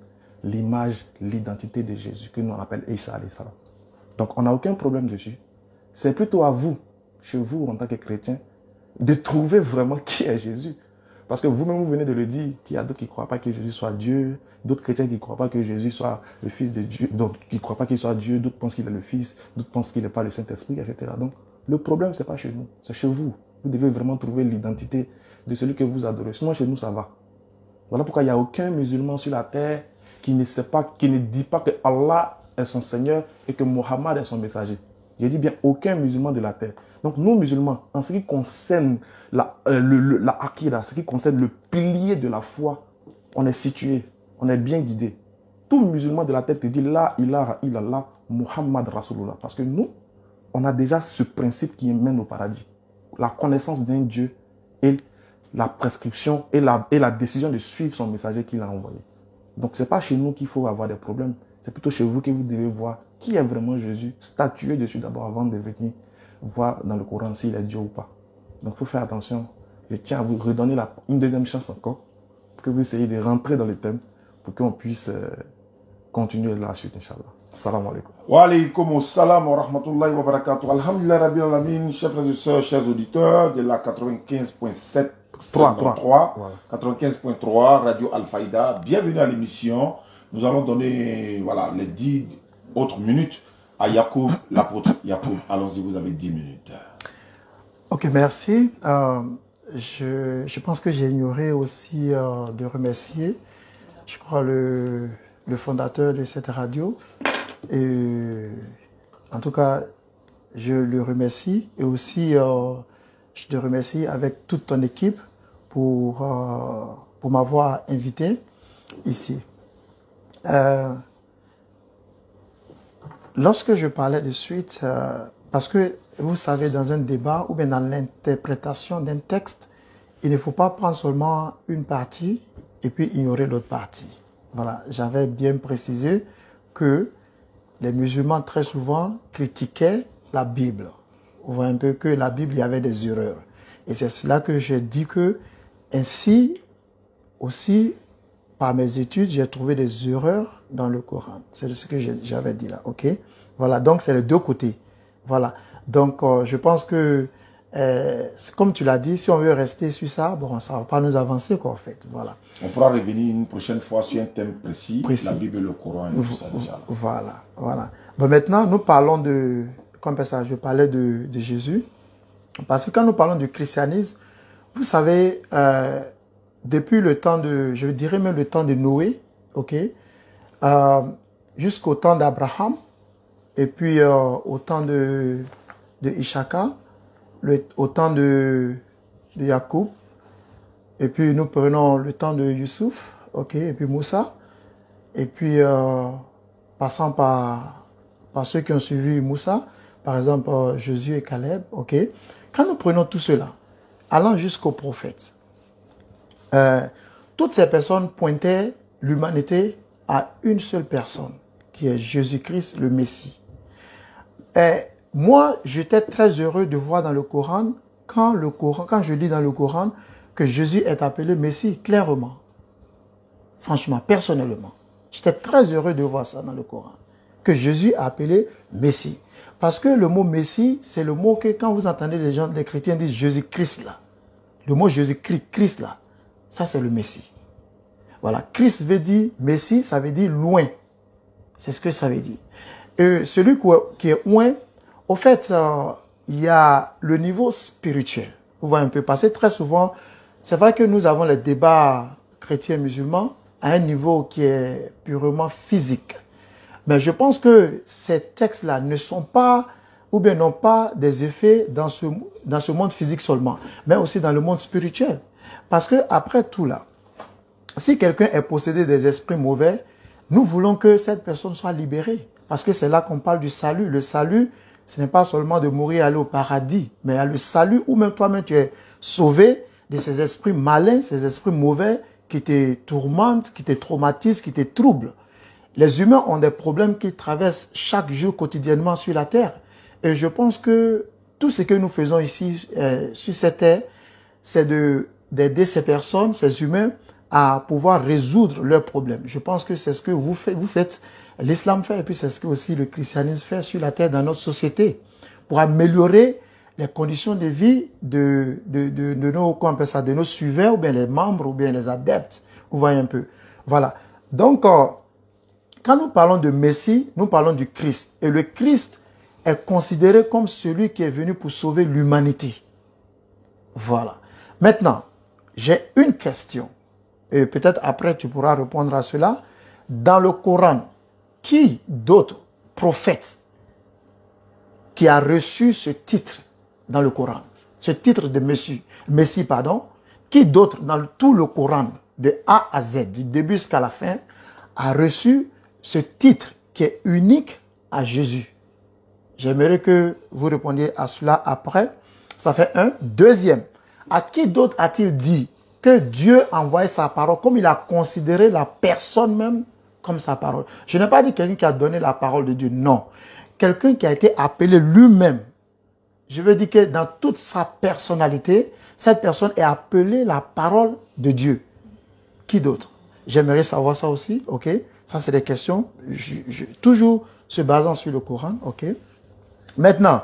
l'image, l'identité de Jésus, que nous on appelle Isa alayhi salam. Donc, on n'a aucun problème dessus. C'est plutôt à vous, chez vous, en tant que chrétien, de trouver vraiment qui est Jésus. Parce que vous-même, vous venez de le dire, qu'il y a d'autres qui ne croient pas que Jésus soit Dieu, d'autres chrétiens qui ne croient pas que Jésus soit le Fils de Dieu, donc qui ne croient pas qu'il soit Dieu, d'autres pensent qu'il est le Fils, d'autres pensent qu'il n'est pas le Saint-Esprit, etc. Donc, le problème, ce n'est pas chez nous, c'est chez vous. Vous devez vraiment trouver l'identité de celui que vous adorez. Sinon, chez nous, ça va. Voilà pourquoi il n'y a aucun musulman sur la terre qui ne sait pas, qui ne dit pas que Allah est son Seigneur et que Mohammed est son messager. J'ai dit bien aucun musulman de la terre. Donc nous musulmans, en ce qui concerne la Akira, ce qui concerne le pilier de la foi, on est situé, on est bien guidé. Tout musulman de la terre te dit La ilaha illallah Muhammad Rasulullah. Parce que nous, on a déjà ce principe qui mène au paradis. La connaissance d'un Dieu et la prescription et la décision de suivre son messager qu'il a envoyé. Donc ce n'est pas chez nous qu'il faut avoir des problèmes. C'est plutôt chez vous que vous devez voir qui est vraiment Jésus, statuer dessus d'abord avant de venir voir dans le Coran s'il est Dieu ou pas. Donc il faut faire attention. Je tiens à vous redonner une deuxième chance encore pour que vous essayiez de rentrer dans le thème pour qu'on puisse continuer la suite, Inch'Allah. Assalamu alaikum. Wa alaykoum assalam wa rahmatullahi wa barakatuh. Alhamdulillah rabbil alamin, chers frères et sœurs, chers auditeurs de la 95.7 95.3 Radio Al-Faïda. Bienvenue à l'émission. Nous allons donner voilà, les 10 autres minutes à Yacoub, l'apôtre Yacoub. Allons-y, vous avez 10 minutes. Ok, merci. Je pense que j'ai ignoré aussi de remercier, je crois, le fondateur de cette radio. Et, en tout cas, je le remercie. Et aussi, je te remercie avec toute ton équipe pour m'avoir invité ici. Lorsque je parlais de suite, parce que vous savez, dans un débat ou bien dans l'interprétation d'un texte, il ne faut pas prendre seulement une partie et puis ignorer l'autre partie. Voilà, j'avais bien précisé que les musulmans très souvent critiquaient la Bible. On voit un peu que la Bible, il y avait des erreurs. Et c'est cela que j'ai dit que, ainsi aussi, par mes études, j'ai trouvé des erreurs dans le Coran. C'est ce que j'avais dit là, ok? Voilà, donc c'est les deux côtés. Voilà, donc je pense que, comme tu l'as dit, si on veut rester sur ça, bon, ça ne va pas nous avancer, quoi, en fait. Voilà. On pourra revenir une prochaine fois sur un thème précis. La Bible et le Coran et tout ça déjà. Voilà, voilà. Bon, maintenant, nous parlons de, comme ça, je parlais de Jésus. Parce que quand nous parlons du christianisme, vous savez, depuis le temps de, je dirais même le temps de Noé, ok, jusqu'au temps d'Abraham, et puis au temps de Ishaka, au temps de Jacob, et puis nous prenons le temps de Youssouf, ok, et puis Moussa, et puis passant par ceux qui ont suivi Moussa, par exemple Josué et Caleb, ok. Quand nous prenons tout cela, allant jusqu'aux prophètes, toutes ces personnes pointaient l'humanité à une seule personne, qui est Jésus-Christ, le Messie. Et moi, j'étais très heureux de voir dans le Coran, quand je lis dans le Coran, que Jésus est appelé Messie, clairement. Franchement, personnellement. J'étais très heureux de voir ça dans le Coran. Que Jésus est appelé Messie. Parce que le mot Messie, c'est le mot que quand vous entendez les chrétiens dire Jésus-Christ là. Le mot Jésus-Christ là. Ça, c'est le Messie. Voilà. Christ veut dire Messie, ça veut dire loin. C'est ce que ça veut dire. Et celui qui est loin, au fait, il y a le niveau spirituel. Vous voyez un peu passer très souvent. C'est vrai que nous avons les débats chrétiens-musulmans à un niveau qui est purement physique. Mais je pense que ces textes-là ne sont pas, ou bien n'ont pas des effets dans ce monde physique seulement, mais aussi dans le monde spirituel. Parce que après tout là, si quelqu'un est possédé des esprits mauvais, nous voulons que cette personne soit libérée. Parce que c'est là qu'on parle du salut. Le salut, ce n'est pas seulement de mourir et aller au paradis, mais il y a le salut où même toi-même tu es sauvé de ces esprits malins, ces esprits mauvais qui te tourmentent, qui te traumatisent, qui te troublent. Les humains ont des problèmes qui traversent chaque jour quotidiennement sur la terre. Et je pense que tout ce que nous faisons ici sur cette terre, c'est d'aider ces personnes, ces humains, à pouvoir résoudre leurs problèmes. Je pense que c'est ce que vous faites, l'islam fait, et puis c'est ce que aussi le christianisme fait sur la terre dans notre société, pour améliorer les conditions de vie de nos suiveurs, ou bien les membres, ou bien les adeptes. Vous voyez un peu. Voilà. Donc, quand nous parlons de Messie, nous parlons du Christ. Et le Christ est considéré comme celui qui est venu pour sauver l'humanité. Voilà. Maintenant, j'ai une question. Et peut-être après tu pourras répondre à cela. Dans le Coran, qui d'autre prophète qui a reçu ce titre dans le Coran, ce titre de Messie, qui d'autre dans tout le Coran, de A à Z, du début jusqu'à la fin, a reçu ce titre qui est unique à Jésus? J'aimerais que vous répondiez à cela après. Ça fait un. Deuxième, à qui d'autre a-t-il dit que Dieu a envoyé sa parole, comme il a considéré la personne même comme sa parole? Je n'ai pas dit quelqu'un qui a donné la parole de Dieu, non. Quelqu'un qui a été appelé lui-même. Je veux dire que dans toute sa personnalité, cette personne est appelée la parole de Dieu. Qui d'autre? J'aimerais savoir ça aussi, ok? Ça, c'est des questions. Toujours se basant sur le Coran, ok? Maintenant,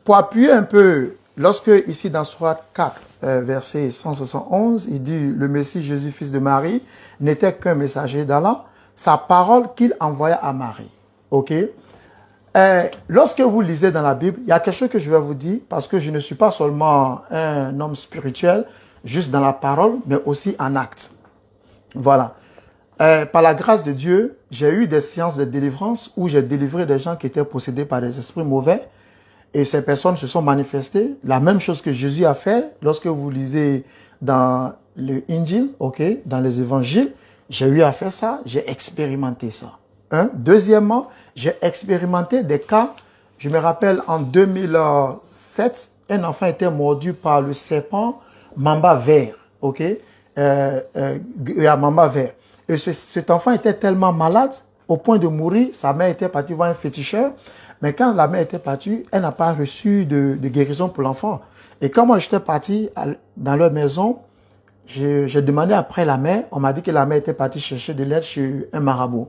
pour appuyer un peu, lorsque ici dans Sourate 4, verset 171, il dit, le Messie Jésus, fils de Marie, n'était qu'un messager d'Allah, sa parole qu'il envoya à Marie, ok? Lorsque vous lisez dans la Bible, il y a quelque chose que je vais vous dire, parce que je ne suis pas seulement un homme spirituel, juste dans la parole, mais aussi en acte. Voilà. Par la grâce de Dieu, j'ai eu des séances de délivrance où j'ai délivré des gens qui étaient possédés par des esprits mauvais, et ces personnes se sont manifestées. La même chose que Jésus a fait, lorsque vous lisez dans le Injil, ok, dans les évangiles, j'ai eu à faire ça, j'ai expérimenté ça. Deuxièmement, j'ai expérimenté des cas, je me rappelle en 2007, un enfant était mordu par le serpent mamba vert, ok, mamba vert. Et cet enfant était tellement malade, au point de mourir, sa mère était partie voir un féticheur, mais quand la mère était partie, elle n'a pas reçu de guérison pour l'enfant. Et quand moi j'étais parti dans leur maison, j'ai demandé après la mère, on m'a dit que la mère était partie chercher de l'aide chez un marabout.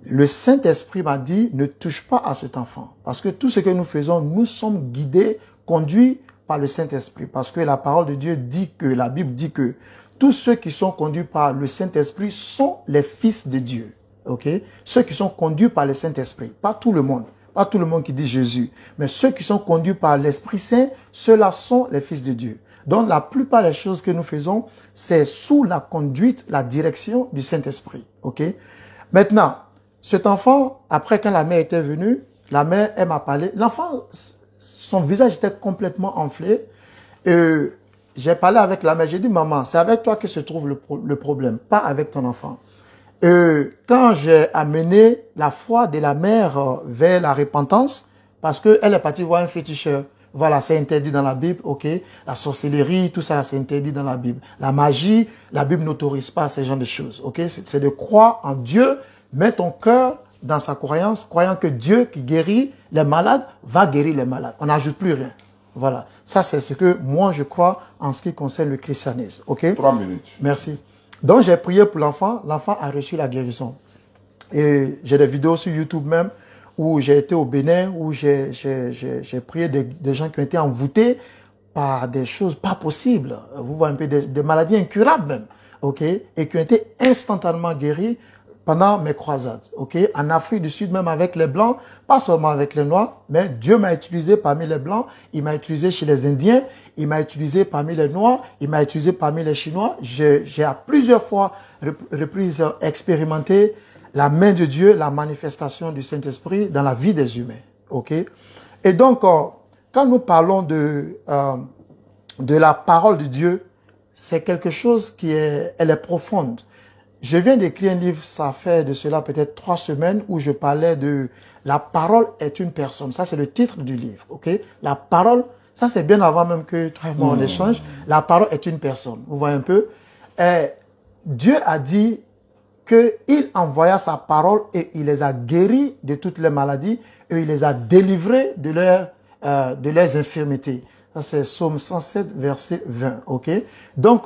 Le Saint-Esprit m'a dit, ne touche pas à cet enfant. Parce que tout ce que nous faisons, nous sommes guidés, conduits par le Saint-Esprit. Parce que la parole de Dieu dit que, la Bible dit que, tous ceux qui sont conduits par le Saint-Esprit sont les fils de Dieu. Ok? Ceux qui sont conduits par le Saint-Esprit. Pas tout le monde. Pas tout le monde qui dit Jésus. Mais ceux qui sont conduits par l'Esprit Saint, ceux-là sont les fils de Dieu. Donc la plupart des choses que nous faisons, c'est sous la conduite, la direction du Saint-Esprit. Ok? Maintenant, cet enfant, après quand la mère était venue, la mère, elle m'a parlé. L'enfant, son visage était complètement enflé. J'ai parlé avec la mère, j'ai dit, maman, c'est avec toi que se trouve le problème, pas avec ton enfant. Quand j'ai amené la foi de la mère vers la repentance, parce qu'elle est partie voir un féticheur. Voilà, c'est interdit dans la Bible, ok. La sorcellerie, tout ça, c'est interdit dans la Bible. La magie, la Bible n'autorise pas ces genres de choses, ok. C'est de croire en Dieu, mettre ton cœur dans sa croyance, croyant que Dieu qui guérit les malades, va guérir les malades. On n'ajoute plus rien. Voilà. Ça, c'est ce que moi, je crois en ce qui concerne le christianisme. OK? 3 minutes. Merci. Donc, j'ai prié pour l'enfant. L'enfant a reçu la guérison. Et j'ai des vidéos sur YouTube même où j'ai été au Bénin, où j'ai prié des gens qui ont été envoûtés par des choses pas possibles. Vous voyez un peu des maladies incurables même. OK? Et qui ont été instantanément guéris pendant mes croisades, ok, en Afrique du Sud, même avec les Blancs, pas seulement avec les Noirs, mais Dieu m'a utilisé parmi les Blancs, il m'a utilisé chez les Indiens, il m'a utilisé parmi les Noirs, il m'a utilisé parmi les Chinois. J'ai à plusieurs fois reprises expérimenté la main de Dieu, la manifestation du Saint-Esprit dans la vie des humains, ok. Et donc, quand nous parlons de la parole de Dieu, c'est quelque chose elle est profonde. Je viens d'écrire un livre, ça fait de cela peut-être 3 semaines, où je parlais de la parole est une personne. Ça, c'est le titre du livre, ok? La parole, ça c'est bien avant même que toi et moi on échange. La parole est une personne. Vous voyez un peu? Dieu a dit qu'il envoya sa parole et il les a guéris de toutes les maladies et il les a délivrés de leurs infirmités. Ça c'est Psaume 107, verset 20, ok? Donc,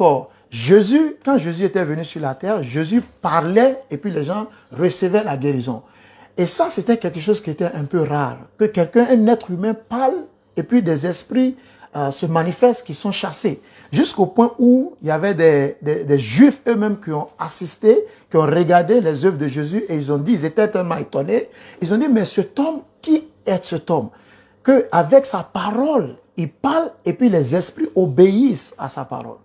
Jésus, quand Jésus était venu sur la terre, Jésus parlait et puis les gens recevaient la guérison. Et ça, c'était quelque chose qui était un peu rare. Que quelqu'un, un être humain parle et puis des esprits se manifestent qui sont chassés. Jusqu'au point où il y avait des Juifs eux-mêmes qui ont assisté, qui ont regardé les œuvres de Jésus et ils ont dit, ils étaient tellement étonnés. Ils ont dit, mais cet homme, qui est cet homme? Qu'avec sa parole, il parle et puis les esprits obéissent à sa parole.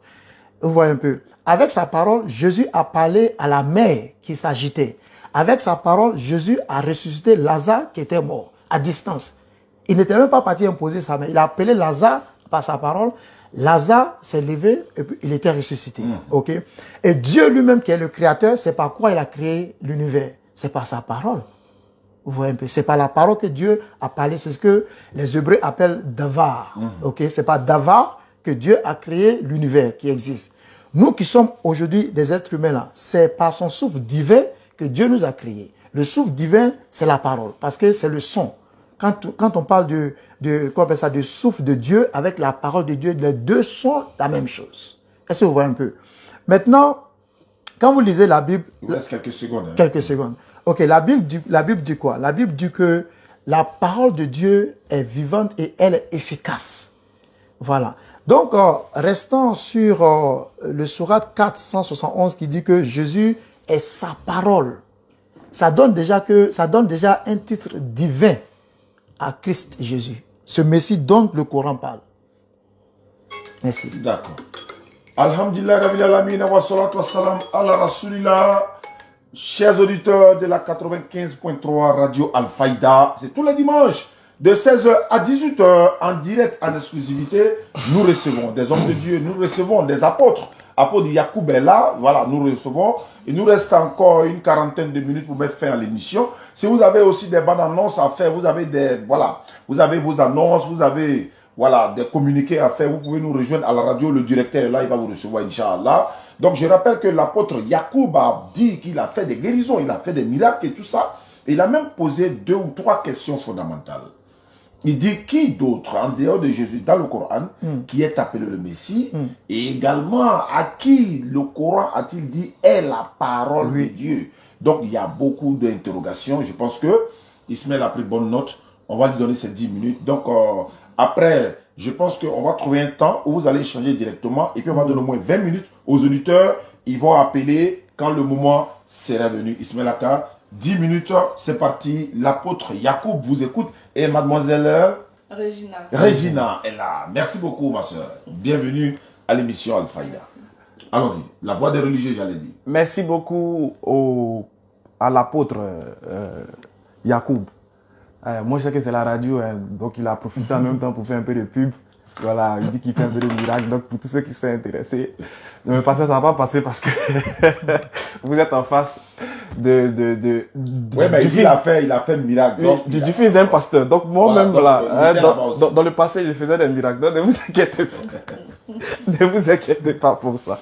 Vous voyez un peu. Avec sa parole, Jésus a parlé à la mer qui s'agitait. Avec sa parole, Jésus a ressuscité Lazare qui était mort, à distance. Il n'était même pas parti imposer sa main. Il a appelé Lazare par sa parole. Lazare s'est levé et puis il était ressuscité. Ok. Et Dieu lui-même qui est le créateur, c'est par quoi il a créé l'univers. C'est par sa parole. Vous voyez un peu. C'est par la parole que Dieu a parlé. C'est ce que les Hébreux appellent Davar. Ok. C'est par Davar que Dieu a créé l'univers qui existe. Nous qui sommes aujourd'hui des êtres humains là, c'est par son souffle divin que Dieu nous a créés. Le souffle divin, c'est la parole, parce que c'est le son. Quand on parle quoi on appelle ça, de souffle de Dieu avec la parole de Dieu, les deux sont la même chose. Est-ce que vous voyez un peu? Maintenant, quand vous lisez la Bible... Il vous reste quelques secondes. Hein. Quelques secondes. Ok, la Bible dit quoi? La Bible dit que la parole de Dieu est vivante et elle est efficace. Voilà. Donc, restant sur le sourate 471 qui dit que Jésus est sa parole. Ça donne déjà un titre divin à Christ Jésus. Ce Messie dont le Coran parle. Merci. D'accord. Alhamdulillah, Rabbil Alamin, wa salatu wa salam ala Rasulillah. Chers auditeurs de la 95.3 Radio Al-Faïda, c'est tous les dimanches de 16h à 18h en direct, en exclusivité. Nous recevons des hommes de Dieu, nous recevons des apôtres. Apôtre Yacoub est là, voilà, nous recevons. Il nous reste encore une quarantaine de minutes pour mettre fin à l'émission. Si vous avez aussi des bandes annonces à faire, vous avez vous avez vos annonces, vous avez, des communiqués à faire, vous pouvez nous rejoindre à la radio. Le directeur est là, il va vous recevoir, Inch'Allah. Donc, je rappelle que l'apôtre Yacoub a dit qu'il a fait des guérisons, il a fait des miracles et tout ça. Il a même posé 2 ou 3 questions fondamentales. Il dit qui d'autre, en dehors de Jésus, dans le Coran, qui est appelé le Messie, et également à qui le Coran a-t-il dit est la parole de Dieu. Donc, il y a beaucoup d'interrogations. Je pense que Ismaël a pris bonne note. On va lui donner ces 10 minutes. Donc, après, je pense qu'on va trouver un temps où vous allez échanger directement et puis on va donner au moins 20 minutes aux auditeurs. Ils vont appeler quand le moment sera venu. Ismaël Aka, 10 minutes, c'est parti. L'apôtre Yacoub vous écoute et mademoiselle Regina est là. Merci beaucoup ma soeur. Bienvenue à l'émission Al-Faïda. Allons-y. La voix des religieux, j'allais dire. Merci beaucoup à l'apôtre Yacoub. Moi, je sais que c'est la radio, hein, donc il a profité en même temps pour faire un peu de pub. Voilà, il dit qu'il fait un peu de miracle. Donc, pour tous ceux qui sont intéressés, ne me passez, ça va pas passer parce que vous êtes en face ouais, mais il a fait un miracle. Donc, du fils d'un pasteur. Donc, moi-même, voilà, dans le passé, je faisais des miracles. Donc, ne vous inquiétez pas. Ne vous inquiétez pas pour ça.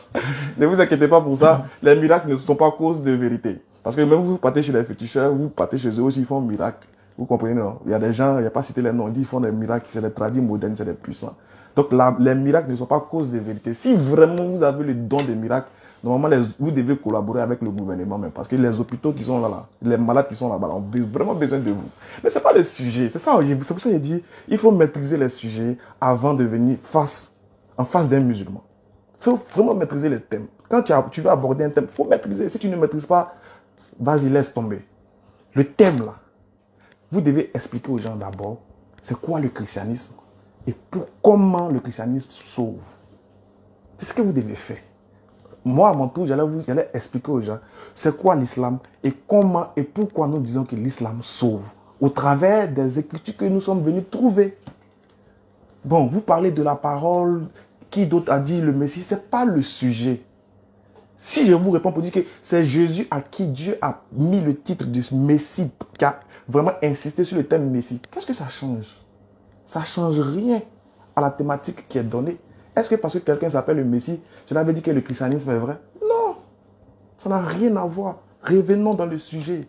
Ne vous inquiétez pas pour ça. Les miracles ne sont pas cause de vérité. Parce que même vous partez chez les féticheurs, vous partez chez eux aussi, ils font un miracle. Vous comprenez, non? Il y a des gens, il n'y a pas cité les noms, ils font des miracles, c'est des tradis modernes, c'est des puissants. Donc les miracles ne sont pas cause de vérité. Si vraiment vous avez le don des miracles, normalement vous devez collaborer avec le gouvernement même. Parce que les hôpitaux qui sont là, les malades qui sont là-bas, ont vraiment besoin de vous. Mais ce n'est pas le sujet. C'est pour ça que j'ai dit, il faut maîtriser les sujets avant de venir en face d'un musulman. Il faut vraiment maîtriser les thèmes. Quand tu veux aborder un thème, il faut maîtriser. Si tu ne maîtrises pas, vas-y, laisse tomber. Le thème là, vous devez expliquer aux gens d'abord c'est quoi le christianisme et comment le christianisme sauve. C'est ce que vous devez faire. Moi, à mon tour, j'allais expliquer aux gens c'est quoi l'islam et comment et pourquoi nous disons que l'islam sauve au travers des écritures que nous sommes venus trouver. Bon, vous parlez de la parole, qui d'autre a dit le Messie, ce n'est pas le sujet. Si je vous réponds pour dire que c'est Jésus à qui Dieu a mis le titre de Messie, qui a vraiment insisté sur le thème Messie, qu'est-ce que ça change? Ça ne change rien à la thématique qui est donnée. Est-ce que parce que quelqu'un s'appelle le Messie, cela veut dire que le christianisme est vrai? Non, ça n'a rien à voir. Revenons dans le sujet.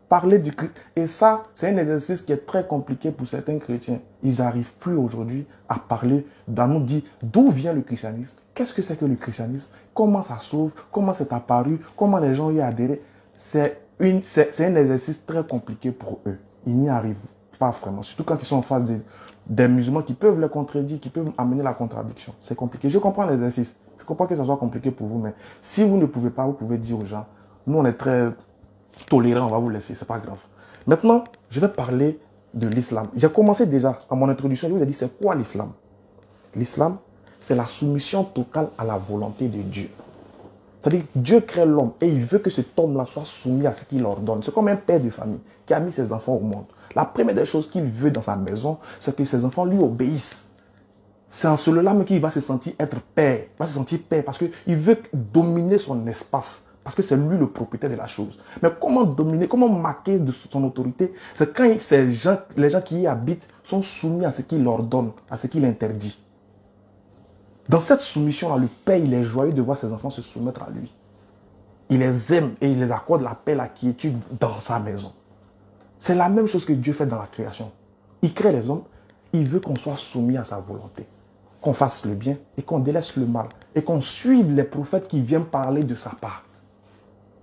Parler du Christ. Et ça, c'est un exercice qui est très compliqué pour certains chrétiens. Ils n'arrivent plus aujourd'hui à parler, à nous dire d'où vient le christianisme. Qu'est-ce que c'est que le christianisme? Comment ça sauve? Comment c'est apparu? Comment les gens y adhèrent? C'est un exercice très compliqué pour eux. Ils n'y arrivent pas vraiment. Surtout quand ils sont en face des musulmans qui peuvent les contredire, qui peuvent amener la contradiction. C'est compliqué. Je comprends l'exercice. Je comprends que ça soit compliqué pour vous, mais si vous ne pouvez pas, vous pouvez dire aux gens, nous on est très tolérants, on va vous laisser, c'est pas grave. Maintenant, je vais parler de l'islam. J'ai commencé déjà, à mon introduction, je vous ai dit c'est quoi l'islam? L'islam, c'est la soumission totale à la volonté de Dieu. C'est-à-dire que Dieu crée l'homme et il veut que cet homme-là soit soumis à ce qu'il ordonne. C'est comme un père de famille qui a mis ses enfants au monde. La première des choses qu'il veut dans sa maison, c'est que ses enfants lui obéissent. C'est en cela même qu'il va se sentir être père. Il va se sentir père parce qu'il veut dominer son espace. Parce que c'est lui le propriétaire de la chose. Mais comment dominer, comment marquer de son autorité? C'est quand les gens qui y habitent sont soumis à ce qu'il ordonne, à ce qu'il interdit. Dans cette soumission-là, le père, il est joyeux de voir ses enfants se soumettre à lui. Il les aime et il les accorde la paix, la quiétude dans sa maison. C'est la même chose que Dieu fait dans la création. Il crée les hommes, il veut qu'on soit soumis à sa volonté. Qu'on fasse le bien et qu'on délaisse le mal. Et qu'on suive les prophètes qui viennent parler de sa part.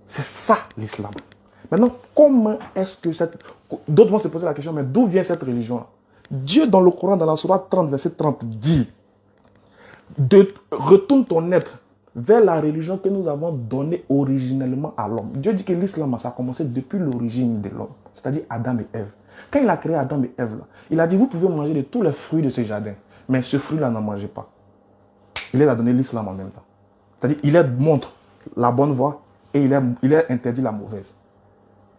C'est ça l'islam. Maintenant, comment est-ce que cette... D'autres vont se poser la question, mais d'où vient cette religion-là? Dieu, dans le Coran, dans la sourate 30, verset 30, dit retourne ton être vers la religion que nous avons donnée originellement à l'homme. Dieu dit que l'islam, ça a commencé depuis l'origine de l'homme, c'est-à-dire Adam et Ève. Quand il a créé Adam et Ève, là, il a dit, vous pouvez manger de tous les fruits de ce jardin, mais ce fruit-là, n'en mangez pas. Il les a donné l'islam en même temps. C'est-à-dire, il leur montre la bonne voie et il leur interdit la mauvaise.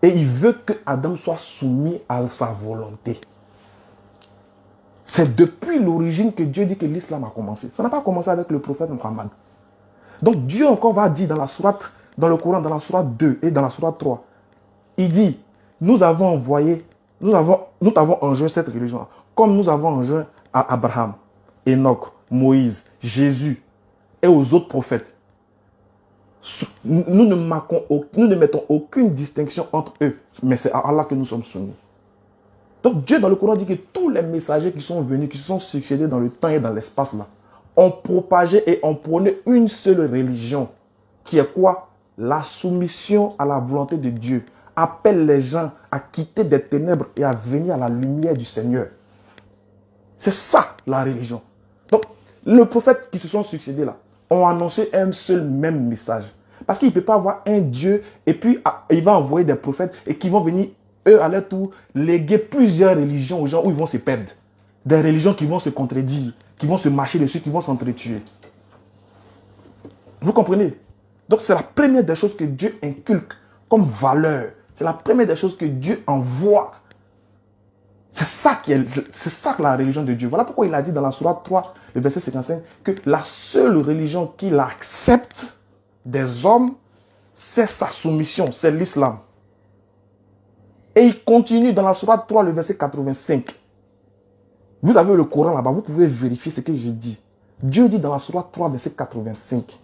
Et il veut que Adam soit soumis à sa volonté. C'est depuis l'origine que Dieu dit que l'islam a commencé. Ça n'a pas commencé avec le prophète Mohammed. Donc Dieu encore va dire dans la sourate, dans le Coran, dans la sourate 2 et dans la sourate 3, il dit, nous avons enjoint cette religion, comme nous avons enjoint à Abraham, Enoch, Moïse, Jésus et aux autres prophètes. Nous ne mettons aucune distinction entre eux, mais c'est à Allah que nous sommes soumis. Donc Dieu dans le Coran dit que tous les messagers qui sont venus, qui se sont succédés dans le temps et dans l'espace là, ont propagé et ont prôné une seule religion, qui est quoi? La soumission à la volonté de Dieu. Appelle les gens à quitter des ténèbres et à venir à la lumière du Seigneur. C'est ça la religion. Donc les prophètes qui se sont succédés là, ont annoncé un seul même message. Parce qu'il ne peut pas avoir un Dieu et puis il va envoyer des prophètes et qui vont venir, eux, à leur tour, léguer plusieurs religions aux gens où ils vont se perdre. Des religions qui vont se contredire, qui vont se marcher dessus, qui vont s'entretuer. Vous comprenez? Donc c'est la première des choses que Dieu inculque comme valeur. C'est la première des choses que Dieu envoie. C'est ça la religion de Dieu. Voilà pourquoi il a dit dans la sourate 3, le verset 55, que la seule religion qu'il accepte des hommes, c'est sa soumission, c'est l'islam. Et il continue dans la sourate 3, le verset 85. Vous avez le Coran là-bas, vous pouvez vérifier ce que je dis. Dieu dit dans la sourate 3, verset 85,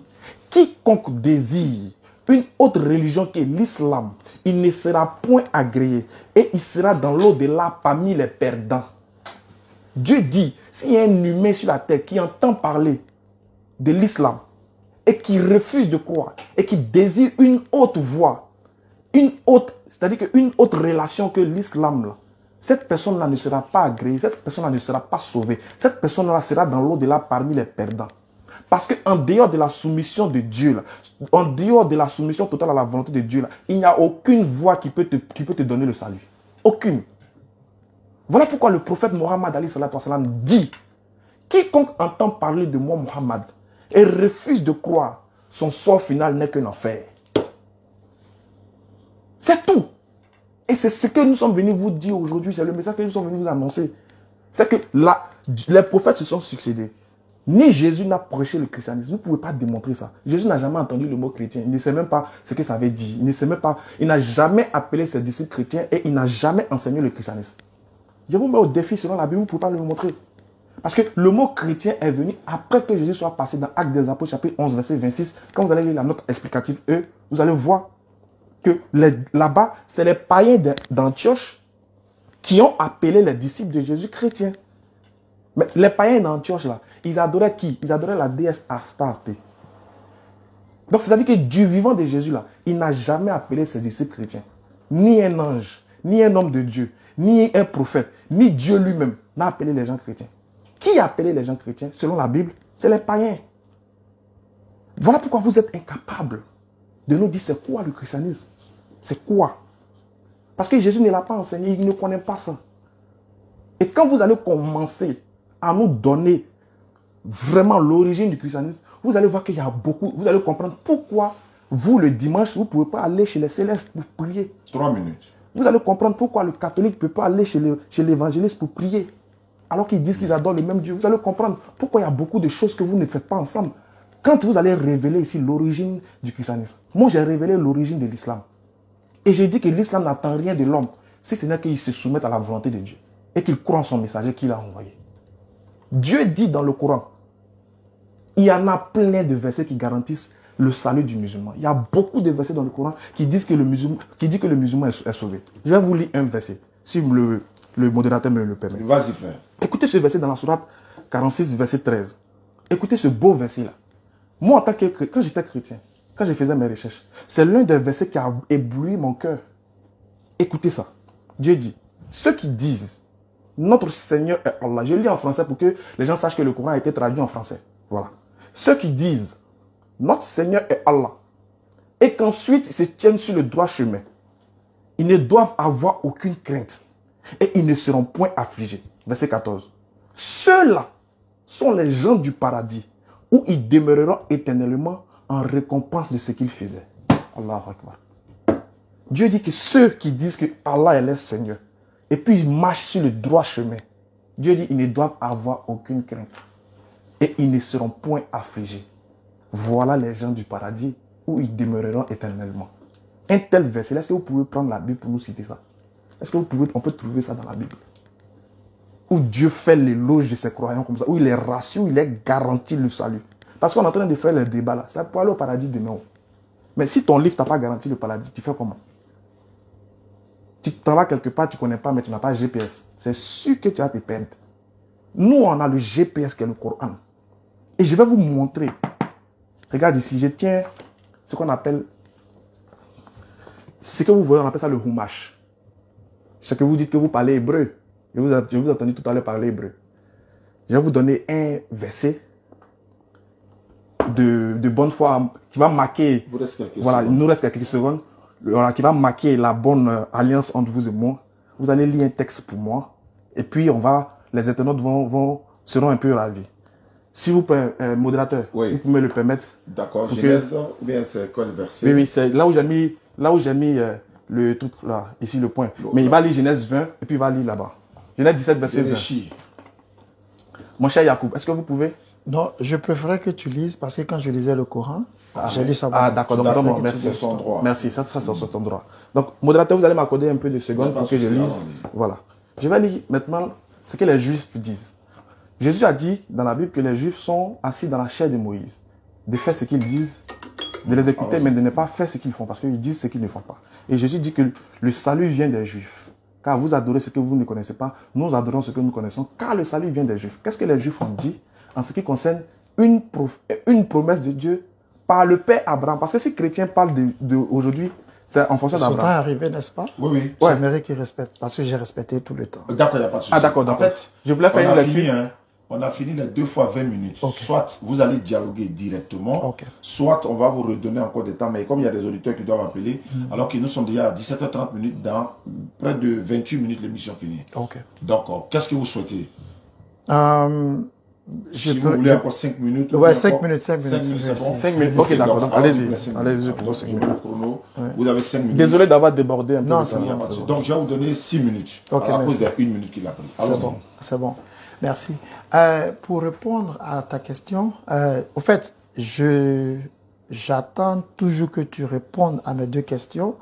quiconque désire une autre religion que l'islam, il ne sera point agréé et il sera dans l'au-delà parmi les perdants. Dieu dit, s'il y a un humain sur la terre qui entend parler de l'islam et qui refuse de croire et qui désire une autre voie, c'est-à-dire qu'une autre relation que l'islam, cette personne-là ne sera pas agréée, cette personne-là ne sera pas sauvée, cette personne-là sera dans l'au-delà parmi les perdants. Parce qu'en dehors de la soumission de Dieu, là, en dehors de la soumission totale à la volonté de Dieu, là, il n'y a aucune voie qui peut te donner le salut. Aucune. Voilà pourquoi le prophète Mohammed dit, quiconque entend parler de moi, Mohammed, et refuse de croire, son sort final n'est qu'un enfer. C'est tout. Et c'est ce que nous sommes venus vous dire aujourd'hui, c'est le message que nous sommes venus vous annoncer. C'est que les prophètes se sont succédés. Ni Jésus n'a prêché le christianisme. Vous ne pouvez pas démontrer ça. Jésus n'a jamais entendu le mot chrétien. Il ne sait même pas ce que ça veut dire. Il n'a jamais appelé ses disciples chrétiens et il n'a jamais enseigné le christianisme. Je vous mets au défi selon la Bible, vous ne pouvez pas le montrer. Parce que le mot chrétien est venu après que Jésus soit passé dans Actes des Apôtres, chapitre 11, verset 26. Quand vous allez lire la note explicative, vous allez voir que là-bas, c'est les païens d'Antioche qui ont appelé les disciples de Jésus chrétiens. Mais les païens d'Antioche, là, ils adoraient qui? Ils adoraient la déesse Astarté. Donc, c'est-à-dire que du vivant de Jésus, là, il n'a jamais appelé ses disciples chrétiens. Ni un ange, ni un homme de Dieu, ni un prophète, ni Dieu lui-même n'a appelé les gens chrétiens. Qui a appelé les gens chrétiens, selon la Bible? C'est les païens. Voilà pourquoi vous êtes incapables de nous dire c'est quoi le christianisme. C'est quoi? Parce que Jésus ne l'a pas enseigné, il ne connaît pas ça. Et quand vous allez commencer à nous donner vraiment l'origine du christianisme, vous allez voir qu'il y a beaucoup, vous allez comprendre pourquoi vous, le dimanche, vous ne pouvez pas aller chez les célestes pour prier. 3 minutes. Vous allez comprendre pourquoi le catholique ne peut pas aller chez l'évangéliste pour prier, alors qu'ils disent qu'ils adorent le même Dieu. Vous allez comprendre pourquoi il y a beaucoup de choses que vous ne faites pas ensemble. Quand vous allez révéler ici l'origine du christianisme, moi j'ai révélé l'origine de l'islam. Et j'ai dit que l'islam n'attend rien de l'homme, si ce n'est qu'il se soumette à la volonté de Dieu et qu'il croit en son messager qu'il a envoyé. Dieu dit dans le Coran, il y en a plein de versets qui garantissent le salut du musulman. Il y a beaucoup de versets dans le Coran qui disent que le musulman est sauvé. Je vais vous lire un verset, si le modérateur me le permet. Vas-y, frère. Écoutez ce verset dans la sourate 46, verset 13. Écoutez ce beau verset-là. Moi, quand j'étais chrétien, quand je faisais mes recherches, c'est l'un des versets qui a ébloui mon cœur. Écoutez ça. Dieu dit, ceux qui disent, notre Seigneur est Allah. Je lis en français pour que les gens sachent que le Coran a été traduit en français. Voilà. Ceux qui disent, notre Seigneur est Allah, et qu'ensuite ils se tiennent sur le droit chemin, ils ne doivent avoir aucune crainte, et ils ne seront point affligés. Verset 14. Ceux-là sont les gens du paradis, où ils demeureront éternellement en récompense de ce qu'ils faisaient. Allahu Akbar. Dieu dit que ceux qui disent que Allah est leur Seigneur, et puis ils marchent sur le droit chemin, Dieu dit qu'ils ne doivent avoir aucune crainte, et ils ne seront point affligés. Voilà les gens du paradis, où ils demeureront éternellement. Un tel verset, est-ce que vous pouvez prendre la Bible pour nous citer ça? Est-ce que on peut trouver ça dans la Bible? Où Dieu fait l'éloge de ses croyants comme ça, où il est rassure, il est garanti le salut. Parce qu'on est en train de faire le débat là, ça peut aller au paradis demain. Mais si ton livre t'a pas garanti le paradis, tu fais comment? Tu travailles quelque part, tu ne connais pas, mais tu n'as pas GPS. C'est sûr que tu vas te perdre. Nous, on a le GPS qui est le Coran. Et je vais vous montrer. Regarde ici, je tiens ce qu'on appelle, ce que vous voyez, on appelle ça le Humash. Ce que vous dites que vous parlez hébreu. Je vous ai entendu tout à l'heure parler hébreu. Je vais vous donner un verset de bonne foi qui va marquer, voilà, il nous reste quelques secondes, voilà, qui va marquer la bonne alliance entre vous et moi. Vous allez lire un texte pour moi et puis les internautes seront un peu ravis. S'il vous plaît, modérateur, oui. Vous pouvez me le permettre. D'accord, Genèse, ou bien c'est quel verset? Oui, c'est là où j'ai mis, le truc là, ici le point. Mais il va lire Genèse 20 et puis il va lire là-bas. Genèse 17, verset 20. Mon cher Yacoub, est-ce que vous pouvez? Non, je préférais que tu lises parce que quand je lisais le Coran, j'ai lu ça. D'accord, donc merci. C'est son droit. Merci, ça c'est ton droit. Donc, modérateur, vous allez m'accorder un peu de secondes pour que je lise. Voilà. Je vais lire maintenant ce que les Juifs disent. Jésus a dit dans la Bible que les Juifs sont assis dans la chair de Moïse, de faire ce qu'ils disent, de les écouter, mais de ne pas faire ce qu'ils font, parce qu'ils disent ce qu'ils ne font pas. Et Jésus dit que le salut vient des Juifs. Car vous adorez ce que vous ne connaissez pas, nous adorons ce que nous connaissons, car le salut vient des Juifs. Qu'est-ce que les Juifs ont dit en ce qui concerne une promesse de Dieu par le Père Abraham? Parce que si les chrétiens parlent aujourd'hui, c'est en fonction d'Abraham. Son temps est arrivé, n'est-ce pas? Oui, oui. Ouais. J'aimerais qu'il respecte, parce que j'ai respecté tout le temps. D'accord, il n'y a pas de souci. D'accord. En fait, je voulais faire une lecture. On a fini les 2 fois 20 minutes. Okay. Soit vous allez dialoguer directement, Okay. soit on va vous redonner encore des temps. Mais comme il y a des auditeurs qui doivent appeler, alors que nous sommes déjà à 17h30 minutes, dans près de 28 minutes, l'émission finie. Ok. Donc, qu'est-ce que vous souhaitez? Si vous voulez encore 5 minutes. Ouais, 5 minutes, 5 minutes. 5 minutes, c'est bon. 5 minutes, ok, d'accord. Allez-y pour 5 minutes. Vous avez 5 minutes. Désolé d'avoir débordé un peu. Non, c'est bon. Donc, je vais vous donner 6 minutes. Ok, à cause merci. de 1 minute qu'il a pris. C'est bon, c'est bon. Merci. Pour répondre à ta question, au fait, j'attends toujours que tu répondes à mes 2 questions.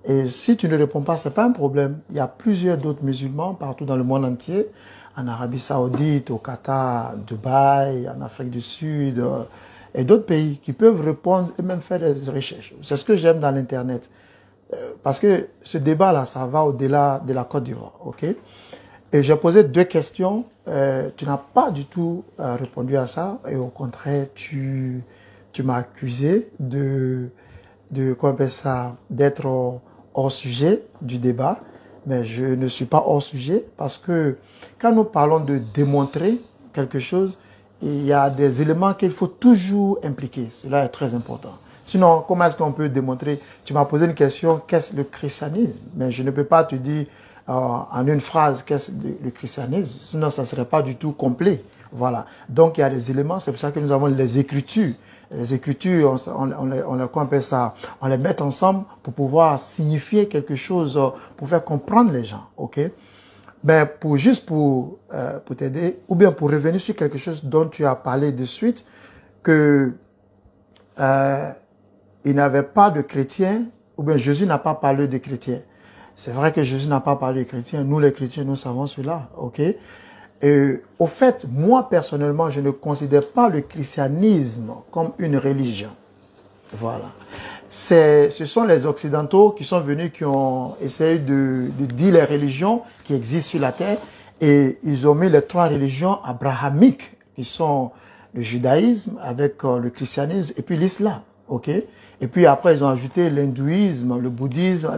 Et si tu ne réponds pas, c'est pas un problème. Il y a plusieurs d'autres musulmans partout dans le monde entier, en Arabie Saoudite, au Qatar, Dubaï, en Afrique du Sud, et d'autres pays qui peuvent répondre et même faire des recherches. C'est ce que j'aime dans l'Internet. Parce que ce débat-là, ça va au-delà de la Côte d'Ivoire, ok? Et j'ai posé 2 questions. Tu n'as pas du tout répondu à ça. Et au contraire, tu m'as accusé qu'on appelle ça, d'être hors sujet du débat. Mais je ne suis pas hors sujet parce que quand nous parlons de démontrer quelque chose, il y a des éléments qu'il faut toujours impliquer. Cela est très important. Sinon, comment est-ce qu'on peut démontrer? Tu m'as posé une question, qu'est-ce le christianisme? Mais je ne peux pas te dire en une phrase qu'est-ce le christianisme, sinon ça ne serait pas du tout complet. Voilà. Donc il y a des éléments, c'est pour ça que nous avons les Écritures. Les Écritures, on les met ensemble pour pouvoir signifier quelque chose, pour faire comprendre les gens. Ok? Mais pour t'aider, ou bien pour revenir sur quelque chose dont tu as parlé de suite, que il n'avait pas de chrétiens, ou bien Jésus n'a pas parlé de chrétiens. C'est vrai que Jésus n'a pas parlé de chrétiens. Nous, les chrétiens, nous savons cela. Ok? Et au fait, moi, personnellement, je ne considère pas le christianisme comme une religion. Voilà. Ce sont les Occidentaux qui sont venus, qui ont essayé de dire les religions qui existent sur la terre. Et ils ont mis les 3 religions abrahamiques, qui sont le judaïsme, avec le christianisme, et puis l'islam. ok? Et puis après, ils ont ajouté l'hindouisme, le bouddhisme,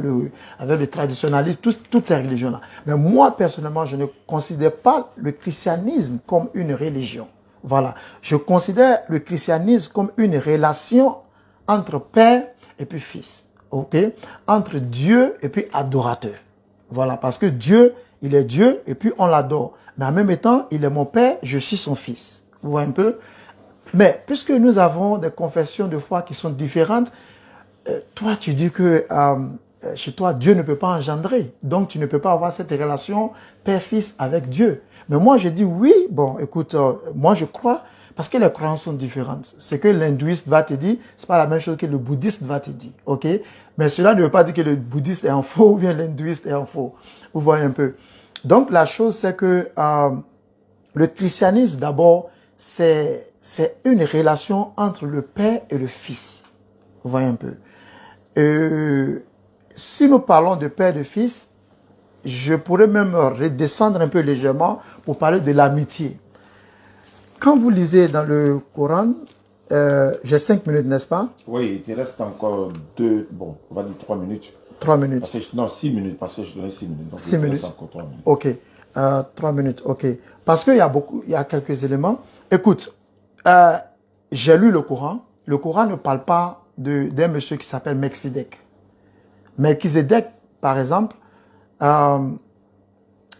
avec le traditionnalisme, toutes ces religions-là. Mais moi, personnellement, je ne considère pas le christianisme comme une religion. Voilà. Je considère le christianisme comme une relation entre père et puis fils, ok? Entre Dieu et puis adorateur. Voilà, parce que Dieu, il est Dieu et puis on l'adore. Mais en même temps, il est mon père, je suis son fils. Vous voyez un peu? Mais puisque nous avons des confessions de foi qui sont différentes, toi tu dis que chez toi Dieu ne peut pas engendrer, donc tu ne peux pas avoir cette relation père-fils avec Dieu. Mais moi je dis oui, bon écoute, moi je crois, parce que les croyances sont différentes. Ce que l'hindouiste va te dire, c'est pas la même chose que le bouddhiste va te dire, ok? Mais cela ne veut pas dire que le bouddhiste est en faux ou bien l'hindouiste est en faux. Vous voyez un peu. Donc la chose c'est que le christianisme d'abord, c'est une relation entre le père et le fils. Vous voyez un peu. Si nous parlons de père et de fils, je pourrais même redescendre un peu légèrement pour parler de l'amitié. Quand vous lisez dans le Coran, j'ai 5 minutes, n'est-ce pas? Oui, il te reste encore on va dire 3 minutes. 3 minutes. Parce que, non, 6 minutes, parce que je donnais 6 minutes. Donc 6 minutes. Il reste encore 3 minutes. Ok. 3 minutes, ok. Parce qu'il y a quelques éléments. Écoute, j'ai lu le Coran. Le Coran ne parle pas d'un monsieur qui s'appelle Melchizedek. Melchizedek, par exemple,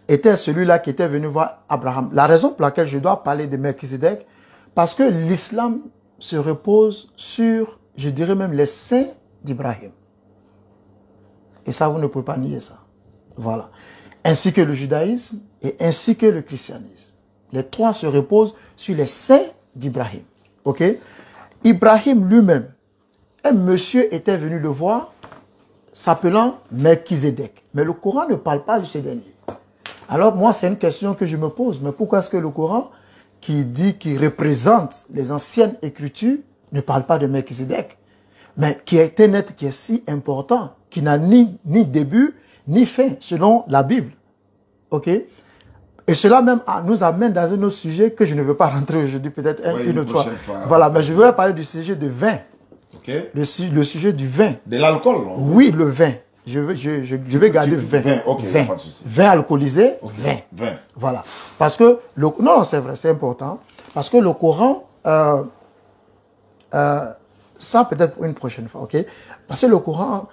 était celui-là qui était venu voir Abraham. La raison pour laquelle je dois parler de Melchizedek, parce que l'islam se repose sur, je dirais même, les saints d'Ibrahim. Et ça, vous ne pouvez pas nier ça. Voilà. Ainsi que le judaïsme et ainsi que le christianisme. Les trois se reposent sur les saints d'Ibrahim. Ok? Ibrahim lui-même, un monsieur était venu le voir, s'appelant Melchizedek. Mais le Coran ne parle pas de ce dernier. Alors moi, c'est une question que je me pose. Mais pourquoi est-ce que le Coran, qui représente les anciennes écritures, ne parle pas de Melchizedek? Mais qui est un être qui est si important, qui n'a ni début, ni fin, selon la Bible. Ok? Et cela même nous amène dans un autre sujet que je ne veux pas rentrer aujourd'hui, peut-être une autre fois. Voilà, mais je voudrais parler du sujet du vin. Okay. Le sujet du vin. De l'alcool? Oui, le vin. Je vais garder vin. Okay, vin. Vin alcoolisé, okay. Vin. Voilà. Parce que, non, c'est vrai, c'est important. Parce que le Coran, ça peut-être pour une prochaine fois, ok? Parce que le Coran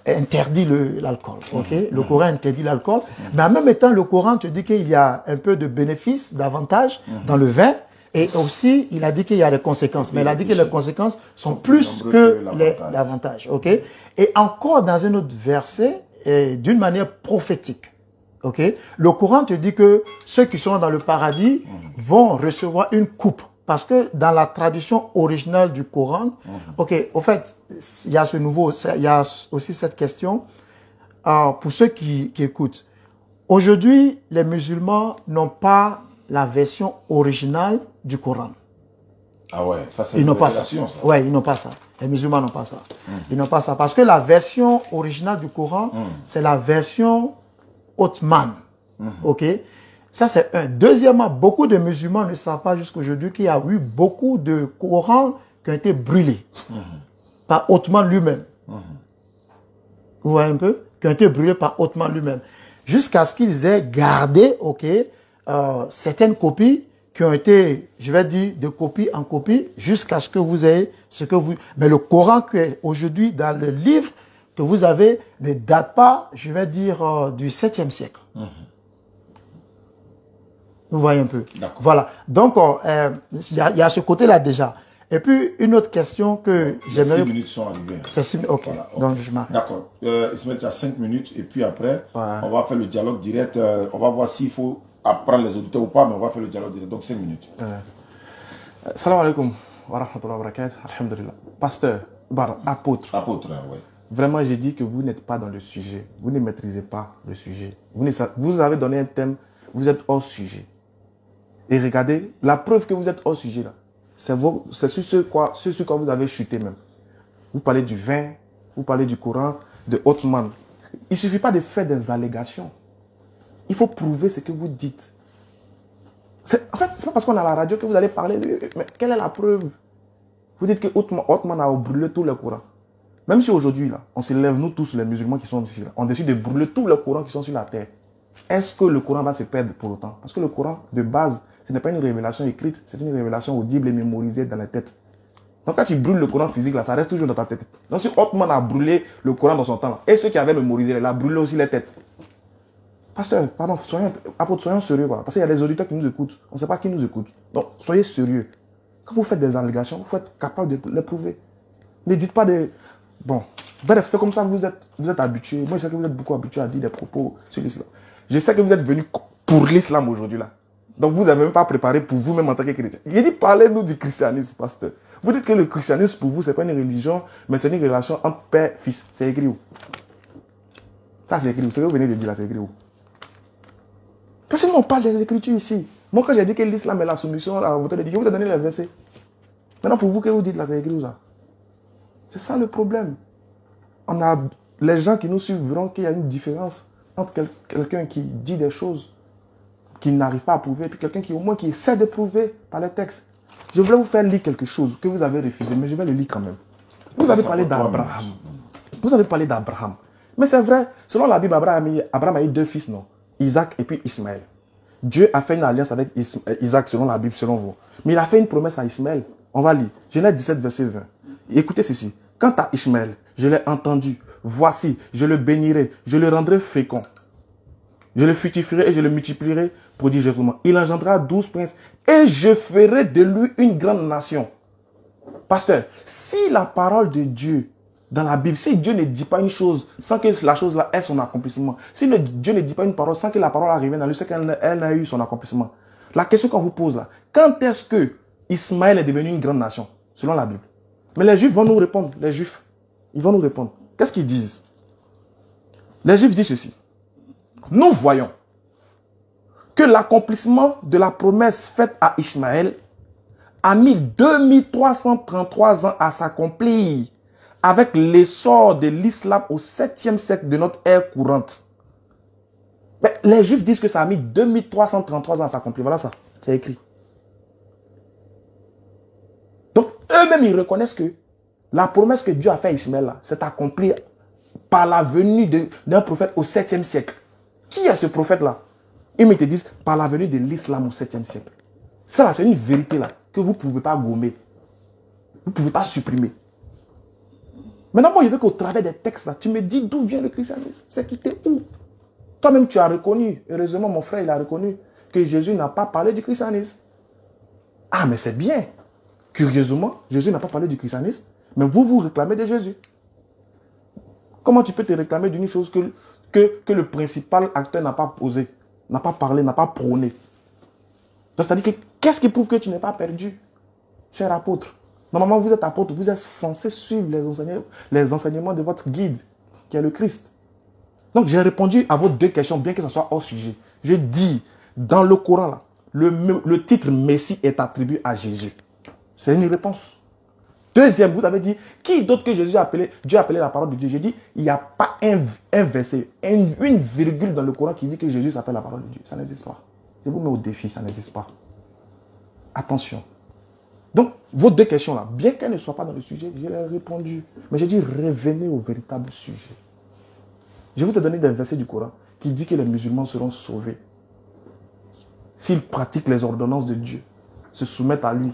interdit l'alcool, ok? Le Coran interdit l'alcool, mais en même temps, le Coran te dit qu'il y a un peu de bénéfices, d'avantages dans le vin, et aussi, il a dit qu'il y a des conséquences, mais il a dit que les conséquences sont plus que l'avantage, ok? Et encore dans un autre verset, d'une manière prophétique, ok? Le Coran te dit que ceux qui sont dans le paradis vont recevoir une coupe. Parce que dans la tradition originale du Coran, ok, au fait, il y a il y a aussi cette question, pour ceux qui écoutent. Aujourd'hui, les musulmans n'ont pas la version originale du Coran. Ah ouais, ça c'est une révélation, ça. Ouais, ils n'ont pas ça. Les musulmans n'ont pas ça. Ils n'ont pas ça. Parce que la version originale du Coran, c'est la version ottomane. Ok? Ça, c'est un. Deuxièmement, beaucoup de musulmans ne savent pas jusqu'à aujourd'hui qu'il y a eu beaucoup de Corans qui ont été brûlés par Ottoman lui-même. Vous voyez un peu? Qui ont été brûlés par Ottoman lui-même. Jusqu'à ce qu'ils aient gardé, ok, certaines copies qui ont été, je vais dire, de copie en copie, jusqu'à ce que vous ayez ce que vous... Mais le Coran qui est aujourd'hui dans le livre que vous avez ne date pas, je vais dire, du 7e siècle. Vous voyez un peu. Voilà. Donc, il y a ce côté-là déjà. Et puis, une autre question que j'aimerais... 6 minutes sont arrivées. C'est 6 minutes, ok. Voilà, okay. Donc, je m'arrête. D'accord. Ismaël, tu as 5 minutes. Et puis après, on va faire le dialogue direct. On va voir s'il faut apprendre les auditeurs ou pas, mais on va faire le dialogue direct. Donc, 5 minutes. Salam alaikum wa rahmatullahi wa barakatuh. Alhamdulillah. Pasteur, apôtre. Apôtre, oui. Vraiment, j'ai dit que vous n'êtes pas dans le sujet. Vous ne maîtrisez pas le sujet. Vous avez donné un thème, vous êtes hors sujet. Et regardez, la preuve que vous êtes hors sujet là, c'est sur ce sur quoi vous avez chuté même. Vous parlez du vin, vous parlez du Coran, de Ottoman. Il ne suffit pas de faire des allégations. Il faut prouver ce que vous dites. En fait, c'est pas parce qu'on a la radio que vous allez parler de... Mais quelle est la preuve? Vous dites que Othman a brûlé tous les Corans. Même si aujourd'hui, là, on se lève, nous tous, les musulmans qui sont ici, là, on décide de brûler tous les Corans qui sont sur la terre. Est-ce que le Coran va se perdre pour autant? Parce que le Coran, de base, ce n'est pas une révélation écrite, c'est une révélation audible et mémorisée dans la tête. Donc quand tu brûles le Coran physique, là, ça reste toujours dans ta tête. Donc si Othman a brûlé le Coran dans son temps, là, et ceux qui avaient mémorisé, il a brûlé aussi les têtes. Pasteur, pardon, soyons sérieux, quoi. Parce qu'il y a des auditeurs qui nous écoutent. On ne sait pas qui nous écoute. Donc, soyez sérieux. Quand vous faites des allégations, vous êtes capable de les prouver. Ne dites pas des... Bon, bref, c'est comme ça que vous êtes habitués. Moi, je sais que vous êtes beaucoup habitués à dire des propos sur l'islam. Je sais que vous êtes venus pour l'islam aujourd'hui, là. Donc, vous n'avez même pas préparé pour vous-même en tant que chrétien. Il dit, parlez-nous du christianisme, pasteur. Vous dites que le christianisme, pour vous, ce n'est pas une religion, mais c'est une relation entre père et fils. C'est écrit où? Ça, c'est écrit où? Ce que vous venez de dire là, c'est écrit où? Parce que nous, on parle des Écritures ici. Moi, quand j'ai dit que l'islam est la soumission à la volonté de Dieu, je vous ai donné les versets. Maintenant, pour vous, que vous dites là, c'est écrit où ça? C'est ça le problème. On a les gens qui nous suivent verront qu'il y a une différence entre quelqu'un qui dit des choses qu'il n'arrive pas à prouver, et puis quelqu'un qui, au moins, qui essaie de prouver par les textes. Je voulais vous faire lire quelque chose que vous avez refusé, mais je vais le lire quand même. Vous avez parlé d'Abraham. Vous avez parlé d'Abraham. Mais c'est vrai, selon la Bible, Abraham a eu 2 fils, non? Isaac et puis Ismaël. Dieu a fait une alliance avec Isaac selon la Bible, selon vous. Mais il a fait une promesse à Ismaël. On va lire. Genèse 17, verset 20. Écoutez ceci. Quant à Ismaël, je l'ai entendu. Voici, je le bénirai, je le rendrai fécond. Je le fructifierai et je le multiplierai prodigieusement. Il engendrera 12 princes et je ferai de lui une grande nation. Pasteur, si la parole de Dieu dans la Bible, si Dieu ne dit pas une chose sans que la chose là ait son accomplissement, si Dieu ne dit pas une parole sans que la parole arrive dans lui, c'est qu'elle a eu son accomplissement. La question qu'on vous pose là, quand est-ce que Ismaël est devenu une grande nation, selon la Bible? Mais les Juifs vont nous répondre, les Juifs, ils vont nous répondre. Qu'est-ce qu'ils disent? Les Juifs disent ceci. Nous voyons que l'accomplissement de la promesse faite à Ismaël a mis 2333 ans à s'accomplir avec l'essor de l'islam au 7e siècle de notre ère courante. Mais les Juifs disent que ça a mis 2333 ans à s'accomplir. Voilà ça, c'est écrit. Donc, eux-mêmes, ils reconnaissent que la promesse que Dieu a faite à Ismaël, s'est accomplie par la venue d'un prophète au 7e siècle. Qui est ce prophète-là? Ils me te disent par la venue de l'islam au 7e siècle. Ça, c'est une vérité là que vous ne pouvez pas gommer. Vous ne pouvez pas supprimer. Maintenant, moi, je veux qu'au travers des textes là, tu me dis d'où vient le christianisme. C'est quitté où? Toi-même, tu as reconnu, heureusement, mon frère, il a reconnu que Jésus n'a pas parlé du christianisme. Ah, mais c'est bien. Curieusement, Jésus n'a pas parlé du christianisme, mais vous réclamez de Jésus. Comment tu peux te réclamer d'une chose que le principal acteur n'a pas posé, n'a pas parlé, n'a pas prôné? C'est-à-dire que qu'est-ce qui prouve que tu n'es pas perdu, cher apôtre? Normalement, vous êtes apôtre, vous êtes censé suivre les enseignements de votre guide, qui est le Christ. Donc, j'ai répondu à vos 2 questions, bien que ce soit hors sujet. Je dis, dans le Coran, là, le titre Messie est attribué à Jésus. C'est une réponse. Deuxième, vous avez dit, qui d'autre que Jésus a appelé, Dieu a appelé la parole de Dieu? J'ai dit, il n'y a pas un verset, une virgule dans le Coran qui dit que Jésus s'appelle la parole de Dieu. Ça n'existe pas. Je vous mets au défi, ça n'existe pas. Attention. Donc, vos 2 questions-là, bien qu'elles ne soient pas dans le sujet, je les ai répondu. Mais j'ai dit, revenez au véritable sujet. Je vous ai donné des versets du Coran qui dit que les musulmans seront sauvés s'ils pratiquent les ordonnances de Dieu, se soumettent à lui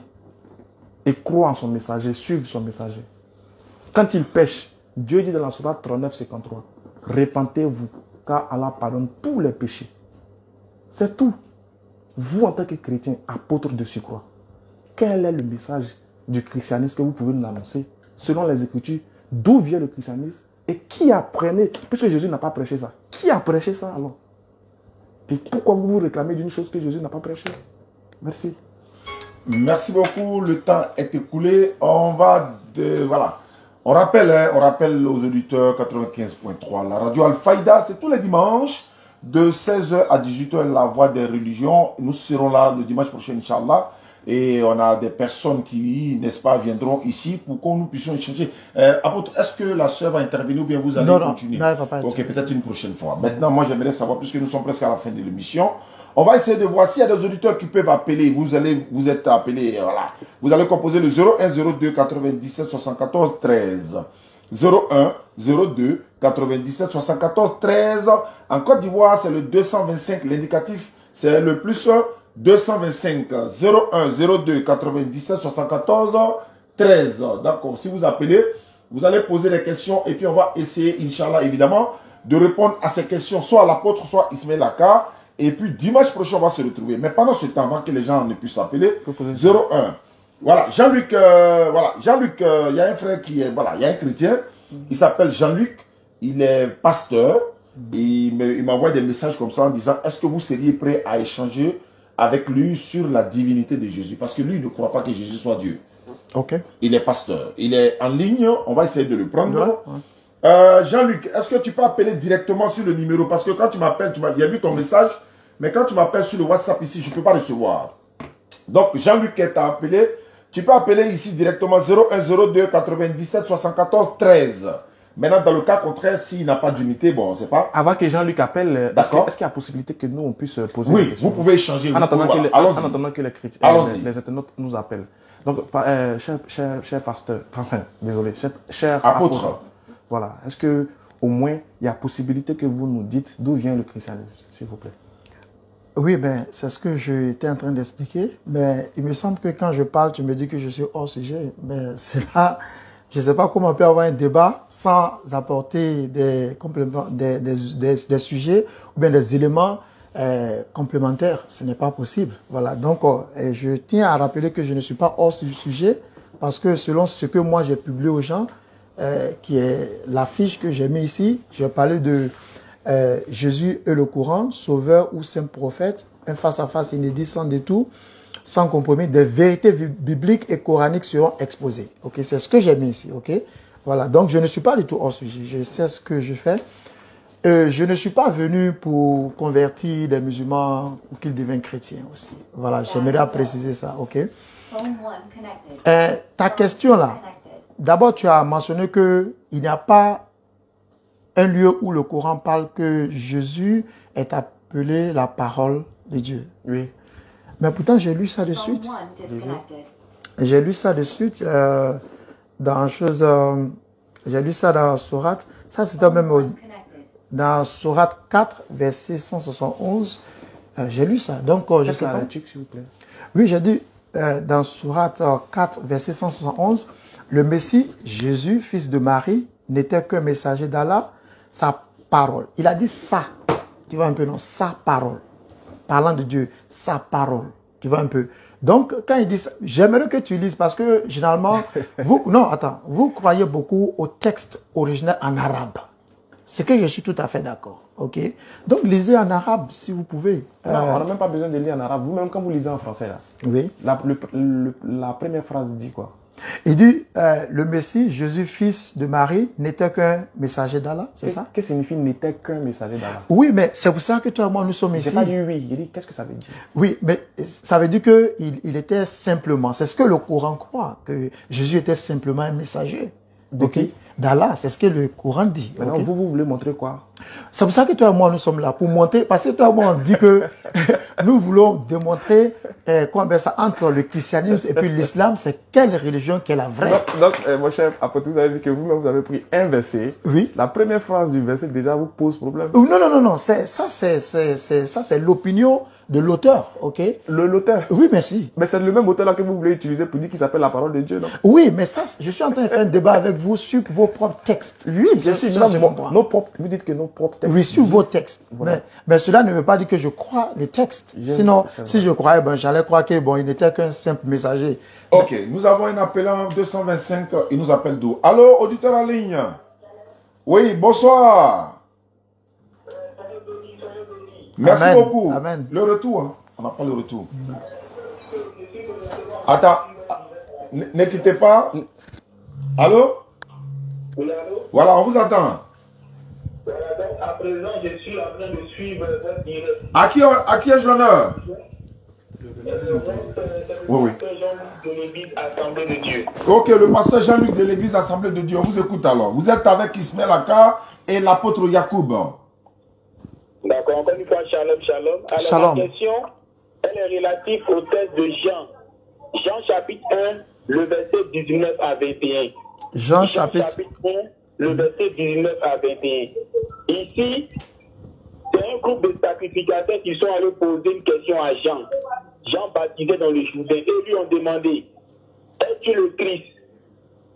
et croient en son messager, suivent son messager. Quand ils pêchent, Dieu dit dans la sourate 39, 53, repentez-vous, car Allah pardonne tous les péchés. C'est tout. Vous, en tant que chrétien, apôtre de surcroît, quel est le message du christianisme que vous pouvez nous annoncer, selon les Écritures, d'où vient le christianisme et qui apprenait, puisque Jésus n'a pas prêché ça. Qui a prêché ça alors? Et pourquoi vous vous réclamez d'une chose que Jésus n'a pas prêché? Merci. Merci beaucoup. Le temps est écoulé. Voilà. On rappelle aux auditeurs 95.3. La radio Al-Fayda, c'est tous les dimanches de 16h à 18h, la voix des religions. Nous serons là le dimanche prochain, Inch'Allah. Et on a des personnes qui, n'est-ce pas, viendront ici pour que nous puissions échanger. Apôtre, est-ce que la sœur va intervenir ou bien vous allez continuer? Non, elle va pas ok, peut-être une prochaine fois. Maintenant, moi, j'aimerais savoir, puisque nous sommes presque à la fin de l'émission, On va essayer de voir s'il y a des auditeurs qui peuvent appeler. Vous êtes appelés, voilà. Vous allez composer le 01 02 97 74 13. 01 02 97 74 13. En Côte d'Ivoire, c'est le 225. L'indicatif, c'est le plus 225. 01 02 97 74 13. D'accord. Si vous appelez, vous allez poser les questions et puis on va essayer, Inch'Allah, évidemment, de répondre à ces questions, soit à l'apôtre, soit Ismaël Aka. Et puis dimanche prochain, on va se retrouver. Mais pendant ce temps, avant que les gens ne puissent s'appeler, 01. Voilà, Jean-Luc, il y a un frère qui est, voilà, il y a un chrétien, il s'appelle Jean-Luc, il est pasteur, et il m'envoie des messages comme ça en disant, est-ce que vous seriez prêt à échanger avec lui sur la divinité de Jésus? Parce que lui, il ne croit pas que Jésus soit Dieu. Ok. Il est pasteur, il est en ligne, on va essayer de le prendre. Ouais. Jean-Luc, est-ce que tu peux appeler directement sur le numéro? Parce que quand tu m'appelles, il y a vu ton message, mais quand tu m'appelles sur le WhatsApp ici, je ne peux pas recevoir. Donc, Jean-Luc qui t'a appelé, tu peux appeler ici directement 0102 97 74 13. Maintenant, dans le cas contraire, s'il n'a pas d'unité, bon, on ne sait pas. Avant que Jean-Luc appelle, est-ce qu'il y a possibilité que nous, on puisse poser oui, des questions? vous pouvez échanger. En attendant que les internautes nous appellent. Donc, cher pasteur, enfin, désolé, cher apôtre. Voilà. Est-ce que au moins il y a possibilité que vous nous dites d'où vient le christianisme, s'il vous plaît? Oui, ben, c'est ce que j'étais en train d'expliquer. Mais il me semble que quand je parle, tu me dis que je suis hors sujet. Mais c'est là, je ne sais pas comment on peut avoir un débat sans apporter des compléments, des sujets ou bien des éléments complémentaires. Ce n'est pas possible. Voilà. Donc, je tiens à rappeler que je ne suis pas hors sujet parce que selon ce que moi j'ai publié aux gens, qui est l'affiche que j'ai mis ici, je parlais de Jésus et le Coran, sauveur ou saint prophète, un face-à-face inédit sans détour, sans compromis, des vérités bibliques et coraniques seront exposées. Ok, c'est ce que j'ai mis ici. Ok, voilà. Donc je ne suis pas du tout hors sujet. Je sais ce que je fais. Je ne suis pas venu pour convertir des musulmans ou qu'ils deviennent chrétiens aussi. Voilà, j'aimerais préciser ça. Ok. Ta question là. D'abord, tu as mentionné qu'il n'y a pas un lieu où le Coran parle que Jésus est appelé la parole de Dieu. Oui. Mais pourtant, j'ai lu ça de suite. J'ai lu ça de suite dans chose. J'ai lu ça dans Sourate. Ça, c'était même dans Sourate 4, verset 171. J'ai lu ça. Donc, je sais pas. S'il vous plaît. Oui, j'ai dit dans Sourate 4, verset 171. Le Messie, Jésus, fils de Marie, n'était qu'un messager d'Allah, sa parole. Il a dit ça. Tu vois un peu, non? Sa parole. Parlant de Dieu, sa parole. Tu vois un peu. Donc, quand il dit ça, j'aimerais que tu lises parce que généralement, vous croyez beaucoup au texte original en arabe. C'est que je suis tout à fait d'accord. Ok? Donc, lisez en arabe si vous pouvez. Non, on n'a même pas besoin de lire en arabe. Vous-même, quand vous lisez en français, là, oui. La première phrase dit quoi? Il dit, le Messie, Jésus, fils de Marie, n'était qu'un messager d'Allah, c'est ça? Qu'est-ce que signifie n'était qu'un messager d'Allah? Oui, mais c'est pour ça que toi et moi, nous sommes ici. J'ai pas dit oui, j'ai dit qu'est-ce que ça veut dire? Oui, mais ça veut dire qu'il était simplement, c'est ce que le Coran croit, que Jésus était simplement un messager. De qui? D'Allah, c'est ce que le Coran dit. Maintenant, okay? vous voulez montrer quoi? C'est pour ça que toi et moi, nous sommes là, pour montrer, parce que toi et moi, on dit que nous voulons démontrer entre le christianisme et puis l'islam, c'est quelle religion qui est la vraie. Donc mon chef, après tout, vous avez vu que vous-même, vous avez pris un verset. Oui. La première phrase du verset, déjà, vous pose problème. Non. Ça, c'est l'opinion de l'auteur, ok? L'auteur? Oui, merci. Mais c'est le même auteur là que vous voulez utiliser pour dire qu'il s'appelle la parole de Dieu, non? Oui, mais ça, je suis en train de faire un débat avec vous sur vos propres textes. Oui, bien sûr, vous dites que nos propres textes. Oui, sur vos textes. Voilà. Mais cela ne veut pas dire que je crois les textes. Sinon, si je croyais, j'allais croire qu'il n'était qu'un simple messager. Ok, nous avons un appelant 225, il nous appelle d'où? Allô, auditeur en ligne? Oui, bonsoir. Merci Amen. beaucoup. Amen. Le retour, hein? On n'a pas le retour. Attends, ne quittez pas. Allô? Oui, allô? Voilà, on vous attend. Voilà, donc à présent, je suis en train de suivre votre direct. À qui ai-je l'honneur? Oui. De l'église Assemblée de Dieu. Ok, le pasteur Jean-Luc de l'église Assemblée de Dieu, on vous écoute alors. Vous êtes avec Ismaël Aka et l'apôtre Yacoub. D'accord. encore une fois, shalom, shalom. Alors, Shalom. la question, elle est relative au texte de Jean. Jean chapitre 1, le verset 19 à 21. Jean chapitre 1, le verset 19 à 21. Ici, c'est un groupe de sacrificateurs qui sont allés poser une question à Jean. Jean baptisait dans le Jourdain et lui ont demandé, es-tu le Christ?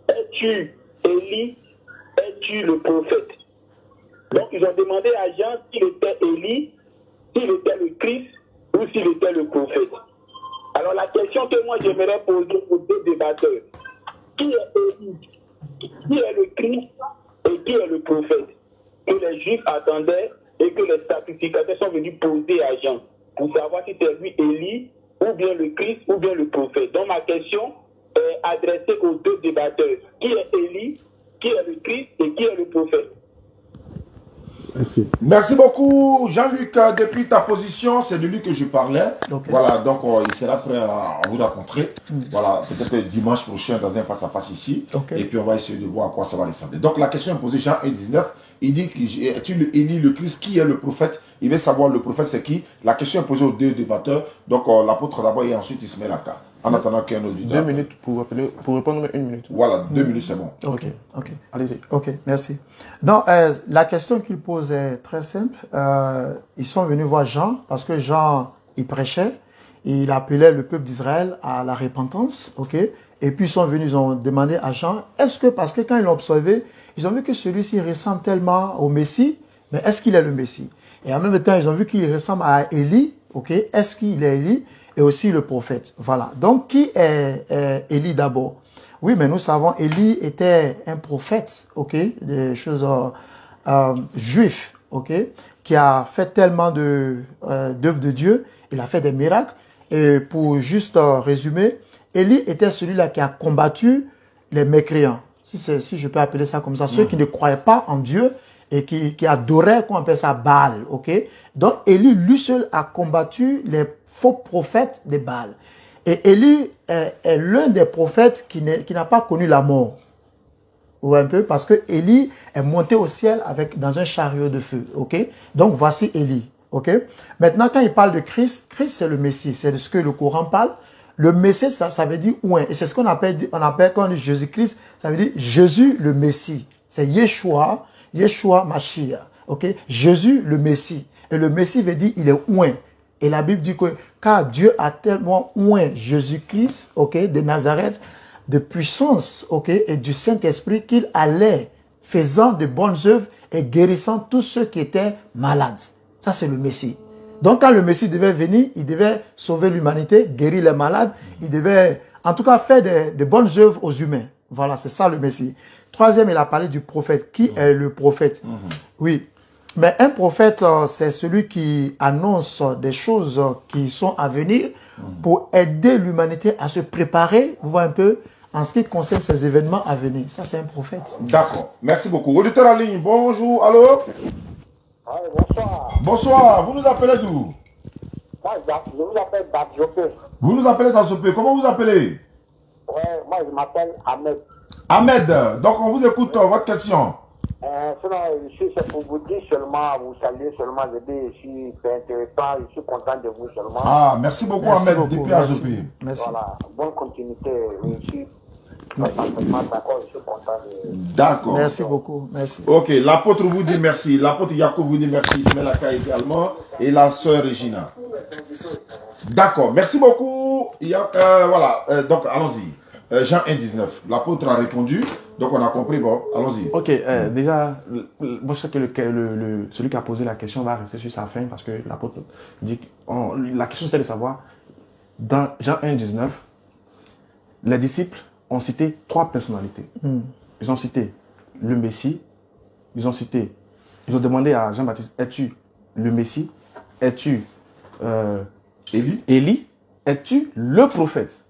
Es-tu Élie? Es-tu le prophète? Donc ils ont demandé à Jean s'il était Élie, s'il était le Christ ou s'il était le prophète. Alors la question que moi j'aimerais poser aux deux débatteurs, qui est Élie? Qui est le Christ et qui est le prophète? Que les Juifs attendaient et que les sacrificateurs sont venus poser à Jean pour savoir si c'est lui Élie ou bien le Christ ou bien le prophète. Donc ma question est adressée aux deux débatteurs. Qui est Élie? Qui est le Christ et qui est le prophète? Merci. Merci beaucoup, Jean-Luc. Depuis ta position, c'est de lui que je parlais. Okay. Voilà, donc il sera prêt à vous rencontrer. Voilà, peut-être dimanche prochain dans un face-à-face ici. Okay. Et puis on va essayer de voir à quoi ça va ressembler. Donc la question est posée, Jean 1,19. Il dit, es-tu Élie, le Christ? Qui est le prophète? Il veut savoir le prophète c'est qui. La question est posée aux deux débatteurs. Donc l'apôtre d'abord et ensuite il se met la carte. En attendant qu'un auditeur. 2 minutes pour répondre, mais 1 minute. Voilà, 2 minutes c'est bon. Ok, ok. Allez-y. Ok, merci. Donc, la question qu'il pose est très simple. Ils sont venus voir Jean parce que Jean, il prêchait. Il appelait le peuple d'Israël à la repentance. Ok. Et puis, ils sont venus, ils ont demandé à Jean, est-ce que, parce que quand ils l'ont observé, ils ont vu que celui-ci ressemble tellement au Messie, mais est-ce qu'il est le Messie? Et en même temps, ils ont vu qu'il ressemble à Élie. Ok. Est-ce qu'il est Élie? Et aussi le prophète. Voilà. Donc, qui est Élie d'abord? Oui, mais nous savons, Élie était un prophète, ok, des choses juifs, ok, qui a fait tellement d'œuvres de Dieu, il a fait des miracles. Et pour juste résumer, Élie était celui-là qui a combattu les mécréants, si je peux appeler ça comme ça, ceux qui ne croyaient pas en Dieu et qui adoraient, qu'on appelle ça Baal, ok. Donc Élie, lui seul, a combattu les faux prophètes de Baal. Et Élie est l'un des prophètes qui n'a pas connu la mort. Ou un peu, parce que Élie est monté au ciel dans un chariot de feu, ok. Donc voici Élie, ok. Maintenant, quand il parle de Christ, Christ c'est le Messie, c'est de ce que le Coran parle. Le Messie, ça veut dire ouin. Et c'est ce qu'on appelle, quand on dit Jésus-Christ, ça veut dire Jésus le Messie. C'est Yeshua Mashiach. Ok? Jésus le Messie. Et le Messie veut dire il est ouin. Et la Bible dit que car Dieu a tellement ouin Jésus-Christ, ok, de Nazareth, de puissance, ok, et du Saint-Esprit qu'il allait faisant de bonnes œuvres et guérissant tous ceux qui étaient malades. Ça, c'est le Messie. Donc, quand le Messie devait venir, il devait sauver l'humanité, guérir les malades. Il devait, en tout cas, faire de bonnes œuvres aux humains. Voilà, c'est ça le Messie. Troisième, il a parlé du prophète. Qui est le prophète? Oui. Mais un prophète, c'est celui qui annonce des choses qui sont à venir pour aider l'humanité à se préparer, vous voyez un peu, en ce qui concerne ces événements à venir. Ça, c'est un prophète. D'accord. Merci beaucoup. Auditeur en ligne, bonjour. Allô? Bonsoir. Bonsoir. Vous nous appelez d'où? Moi, je vous appelle Badjopé. Vous nous appelez dans ce pays. Comment vous appelez? Ouais, moi, je m'appelle Ahmed. Ahmed. Donc, on vous écoute votre question. Sinon, c'est pour vous dire seulement, vous saluer seulement, je suis intéressant, je suis content de vous seulement. Ah, merci beaucoup Merci Ahmed, beaucoup, depuis merci. Azopé. Merci. Voilà, bonne continuité, réussite. D'accord, je suis content de... D'accord. Merci beaucoup. Merci. Ok, l'apôtre vous dit merci. L'apôtre Jacob vous dit merci. Ismaël Aka également. Et la sœur Regina. D'accord, merci beaucoup. Voilà, donc allons-y. Jean 1,19. L'apôtre a répondu. Donc on a compris, bon, allons-y. Ok, déjà, moi je sais que celui qui a posé la question va rester sur sa fin parce que l'apôtre dit la question c'était de savoir, dans Jean 1,19, les disciples ont cité 3 personnalités. Ils ont cité le Messie, ils ont demandé à Jean-Baptiste, es-tu le Messie? Es-tu Élie? Es-tu le prophète?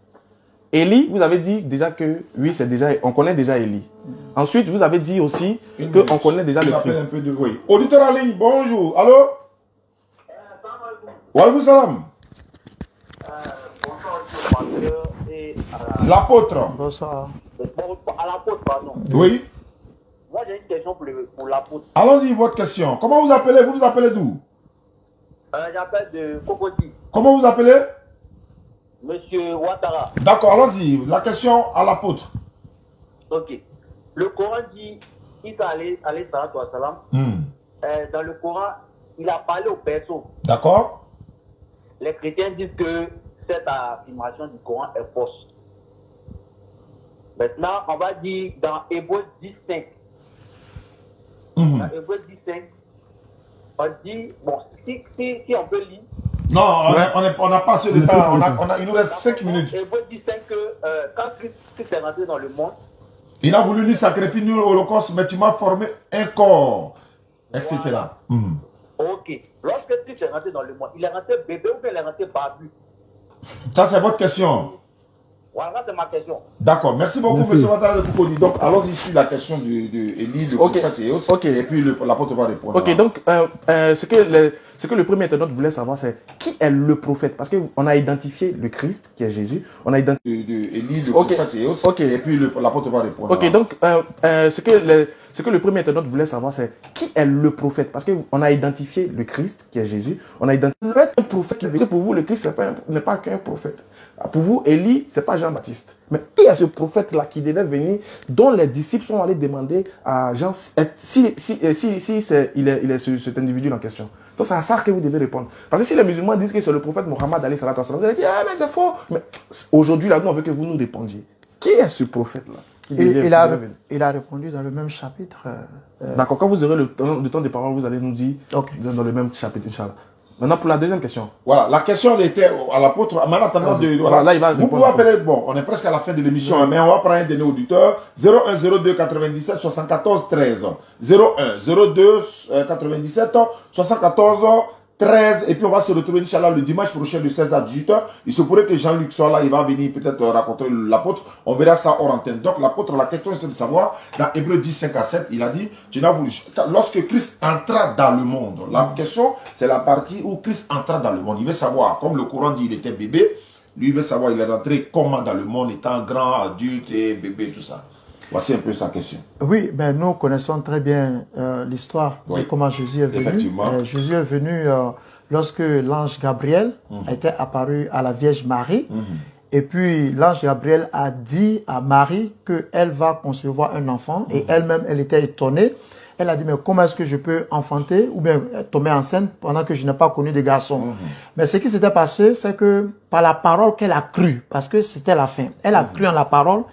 Élie, vous avez dit déjà que, oui, on connaît déjà Élie. Ensuite, vous avez dit aussi qu'on connaît déjà le Christ. Un peu de bruit. Auditeur en ligne, bonjour. Allô? Wa alaykoum salam. L'apôtre. Bonsoir. À l'apôtre, pardon. Oui. Moi, j'ai une question pour l'apôtre. Allons-y, votre question. Comment vous appelez? Vous nous appelez d'où? J'appelle de Cocody. Comment vous appelez? Monsieur Ouattara. D'accord, allons-y. La question à l'apôtre. Ok. Le Coran dit, Isa alayhi salatu wa salam, dans le Coran, il a parlé aux personnes. D'accord. Les chrétiens disent que cette affirmation du Coran est fausse. Maintenant, on va dire dans Hébreux 10.5. Dans Hébreux 10.5, on dit, bon, si on peut lire. Non, on n'a pas assez de temps. Il nous reste 5 minutes. Hébreux 10.5 que quand Christ est rentré dans le monde, il a voulu nous sacrifier, nous, l'Holocauste, mais tu m'as formé un corps, etc. Voilà. Ok. Lorsque Christ est rentré dans le monde, il est rentré bébé ou bien il est rentré barbu? Ça, c'est votre question. Voilà, c'est ma question. D'accord. Merci beaucoup, M. Ouattara de Cocody. Donc, allons-y sur la question de Élie, le prophète et autres. Et puis, l'apôtre va répondre. Ok, donc, ce que le premier internaute voulait savoir, c'est qui est le prophète? Parce qu'on a identifié le Christ, qui est Jésus. On a identifié Élie, le prophète et autres. Et puis, l'apôtre va répondre. Ok, donc, ce que le premier internaute voulait savoir, c'est qui est le prophète? Parce qu'on a identifié le Christ, qui est Jésus. On a identifié un prophète qui veut dire pour vous, le Christ n'est pas qu'un prophèt. Pour vous, Élie, ce n'est pas Jean-Baptiste. Mais qui est ce prophète-là qui devait venir, dont les disciples sont allés demander à Jean si il est cet individu en question. Donc c'est à ça que vous devez répondre. Parce que si les musulmans disent que c'est le prophète Mohammed alayhi salatu wa sallam, vous allez dire, ah mais c'est faux. Mais aujourd'hui, là, nous, on veut que vous nous répondiez. Qui est ce prophète-là? Il a répondu dans le même chapitre. D'accord, quand vous aurez le temps de parole, vous allez nous dire dans le même chapitre, Inch'Allah. Maintenant, pour la deuxième question. Voilà, la question était à l'apôtre. Maintenant, voilà, là, il va vous pouvez appeler, bon, on est presque à la fin de l'émission, mais on va prendre un dernier auditeur. 01 02 97 74 13. 01 02 97 74 13. Et puis on va se retrouver, Inch'Allah, le dimanche prochain de 16 à 18 h. Il se pourrait que Jean-Luc soit là, il va venir peut-être raconter l'apôtre. On verra ça hors antenne. Donc l'apôtre, la question c'est de savoir, dans Hébreux 10, 5 à 7, il a dit, lorsque Christ entra dans le monde, la question, c'est la partie où Christ entra dans le monde. Il veut savoir, comme le Coran dit, il était bébé, lui il veut savoir, il est rentré comment dans le monde, étant grand, adulte et bébé, tout ça. Voici un peu sa question. Oui, ben nous connaissons très bien l'histoire de comment Jésus est venu. Effectivement. Jésus est venu lorsque l'ange Gabriel était apparu à la Vierge Marie. Et puis l'ange Gabriel a dit à Marie qu'elle va concevoir un enfant. Et elle-même, elle était étonnée. Elle a dit, mais comment est-ce que je peux enfanter ou bien tomber enceinte pendant que je n'ai pas connu de garçon? Mais ce qui s'était passé, c'est que par la parole qu'elle a cru, parce que c'était la fin, elle a cru en la parole.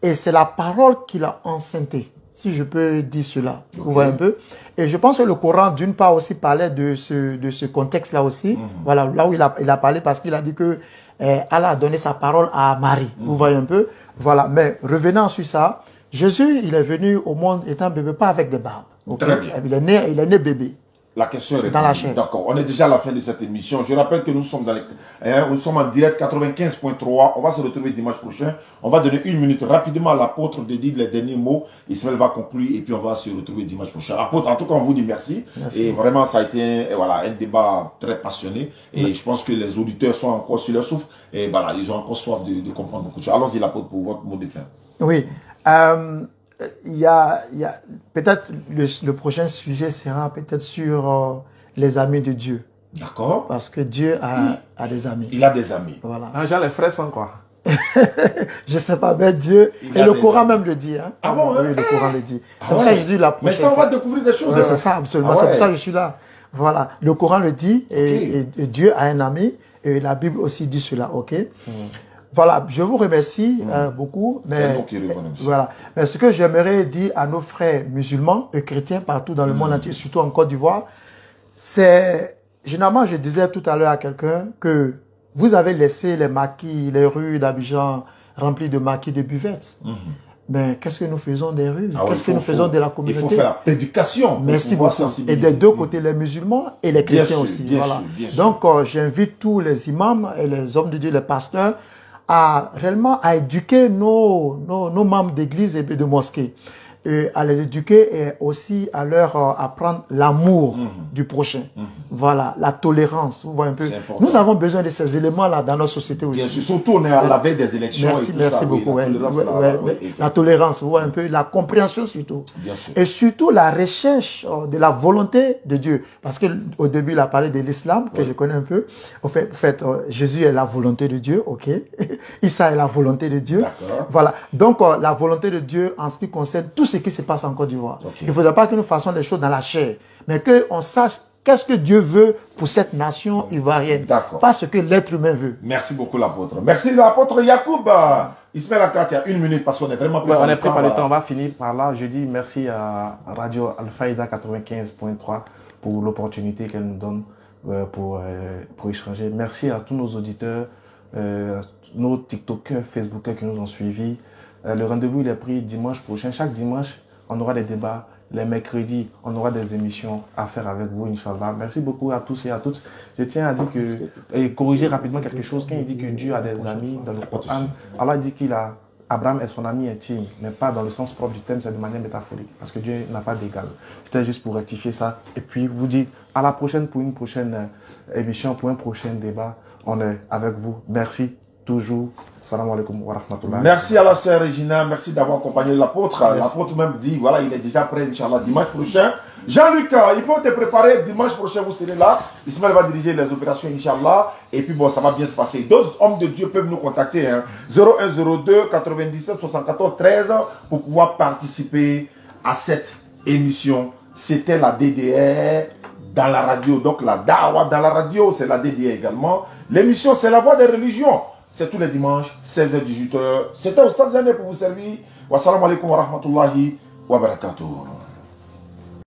Et c'est la parole qui l'a enceinté, si je peux dire cela. Vous voyez un peu. Et je pense que le Coran, d'une part, aussi parlait de ce contexte-là aussi. Voilà, là où il a parlé, parce qu'il a dit que Allah a donné sa parole à Marie. Vous voyez un peu. Voilà, mais revenant sur ça, Jésus, il est venu au monde étant bébé, pas avec des barbes. Très bien. Il est né bébé. La question est dans la chaîne. D'accord. On est déjà à la fin de cette émission. Je rappelle que nous sommes nous sommes en direct 95.3. On va se retrouver dimanche prochain. On va donner 1 minute rapidement à l'apôtre de dire les derniers mots. Ismaël va conclure et puis on va se retrouver dimanche prochain. Apôtre, en tout cas, on vous dit merci. Et vraiment, ça a été un débat très passionné. Et je pense que les auditeurs sont encore sur leur souffle. Et voilà, ils ont encore soif de comprendre beaucoup de choses. Allons-y, l'apôtre, pour votre mot de fin. Oui. Il y a peut-être le prochain sujet sera peut-être sur les amis de Dieu. D'accord. Parce que Dieu a des amis. Il a des amis. Voilà. Genre les frères sans quoi? Je sais pas, mais Dieu, et le Coran même le dit. Hein. Ah bon? Oui, le Coran le dit. C'est pour ça que je dis la prochaine. Mais ça, on va découvrir des choses. Mais c'est ça, absolument. C'est pour ça que je suis là. Voilà. Le Coran le dit et Dieu a un ami et la Bible aussi dit cela. Ok. Voilà, je vous remercie beaucoup, mais voilà. Mais ce que j'aimerais dire à nos frères musulmans et chrétiens partout dans le monde entier, surtout en Côte d'Ivoire, c'est généralement, je disais tout à l'heure à quelqu'un que vous avez laissé les maquis, les rues d'Abidjan remplies de maquis de buvettes. Mais qu'est-ce que nous faisons des rues? Qu'est-ce que nous faisons de la communauté? Il faut faire la prédication. Merci beaucoup. Et des deux côtés, les musulmans et les chrétiens aussi. Voilà. Donc, j'invite tous les imams et les hommes de Dieu, les pasteurs, à réellement à éduquer nos membres d'église et de mosquées. à les éduquer et aussi à leur apprendre l'amour du prochain. Voilà, la tolérance, vous voyez un peu. Nous avons besoin de ces éléments-là dans notre société aujourd'hui. Bien sûr, surtout on est à la veille des élections. Merci, et tout merci ça, beaucoup. Oui, La tolérance, vous voyez un peu, la compréhension surtout. Bien sûr. Et surtout la recherche de la volonté de Dieu. Parce qu'au début, il a parlé de l'islam, que je connais un peu. En fait, Jésus est la volonté de Dieu, ok. Issa est la volonté de Dieu. Voilà. Donc, la volonté de Dieu en ce qui concerne tout ce qui se passe en Côte d'Ivoire. Il ne faudrait pas que nous fassions les choses dans la chair, mais qu'on sache qu'est-ce que Dieu veut pour cette nation ivoirienne. Pas ce que l'être humain veut. Merci beaucoup l'apôtre. Merci l'apôtre Yacoub. Ismaël Akat, il y a 1 minute parce qu'on est vraiment pris on est pris par le temps. On va finir par là. Je dis merci à Radio Al-Fayda 95.3 pour l'opportunité qu'elle nous donne pour échanger. Merci à tous nos auditeurs, nos TikTokers, Facebookers qui nous ont suivis. Le rendez-vous il est pris dimanche prochain. Chaque dimanche, on aura des débats. Les mercredis, on aura des émissions à faire avec vous, Inch'Allah. Merci beaucoup à tous et à toutes. Je tiens à dire et corriger rapidement quelque chose. Quand il dit que Dieu a des amis dans le Coran, Allah dit Abraham est son ami intime, mais pas dans le sens propre du terme, c'est de manière métaphorique. Parce que Dieu n'a pas d'égal. C'était juste pour rectifier ça. Et puis, vous dis à la prochaine pour une prochaine émission, pour un prochain débat. On est avec vous. Merci. Toujours. Salam alaikum wa rahmatullah. Merci à la sœur Regina, merci d'avoir accompagné l'apôtre. L'apôtre même dit, voilà, il est déjà prêt, Inch'Allah, dimanche prochain. Jean-Luc, il faut te préparer, dimanche prochain, vous serez là. Ismaël va diriger les opérations, Inch'Allah. Et puis bon, ça va bien se passer. D'autres hommes de Dieu peuvent nous contacter, 0102 97 74 13 pour pouvoir participer à cette émission. C'était la DDR dans la radio. Donc la Dawa dans la radio, c'est la DDR également. L'émission, c'est la voix des religions. C'est tous les dimanches, 16h-18h. C'était Oustaz Zane pour vous servir. Wassalamu alaikum wa rahmatullahi wa barakatuh.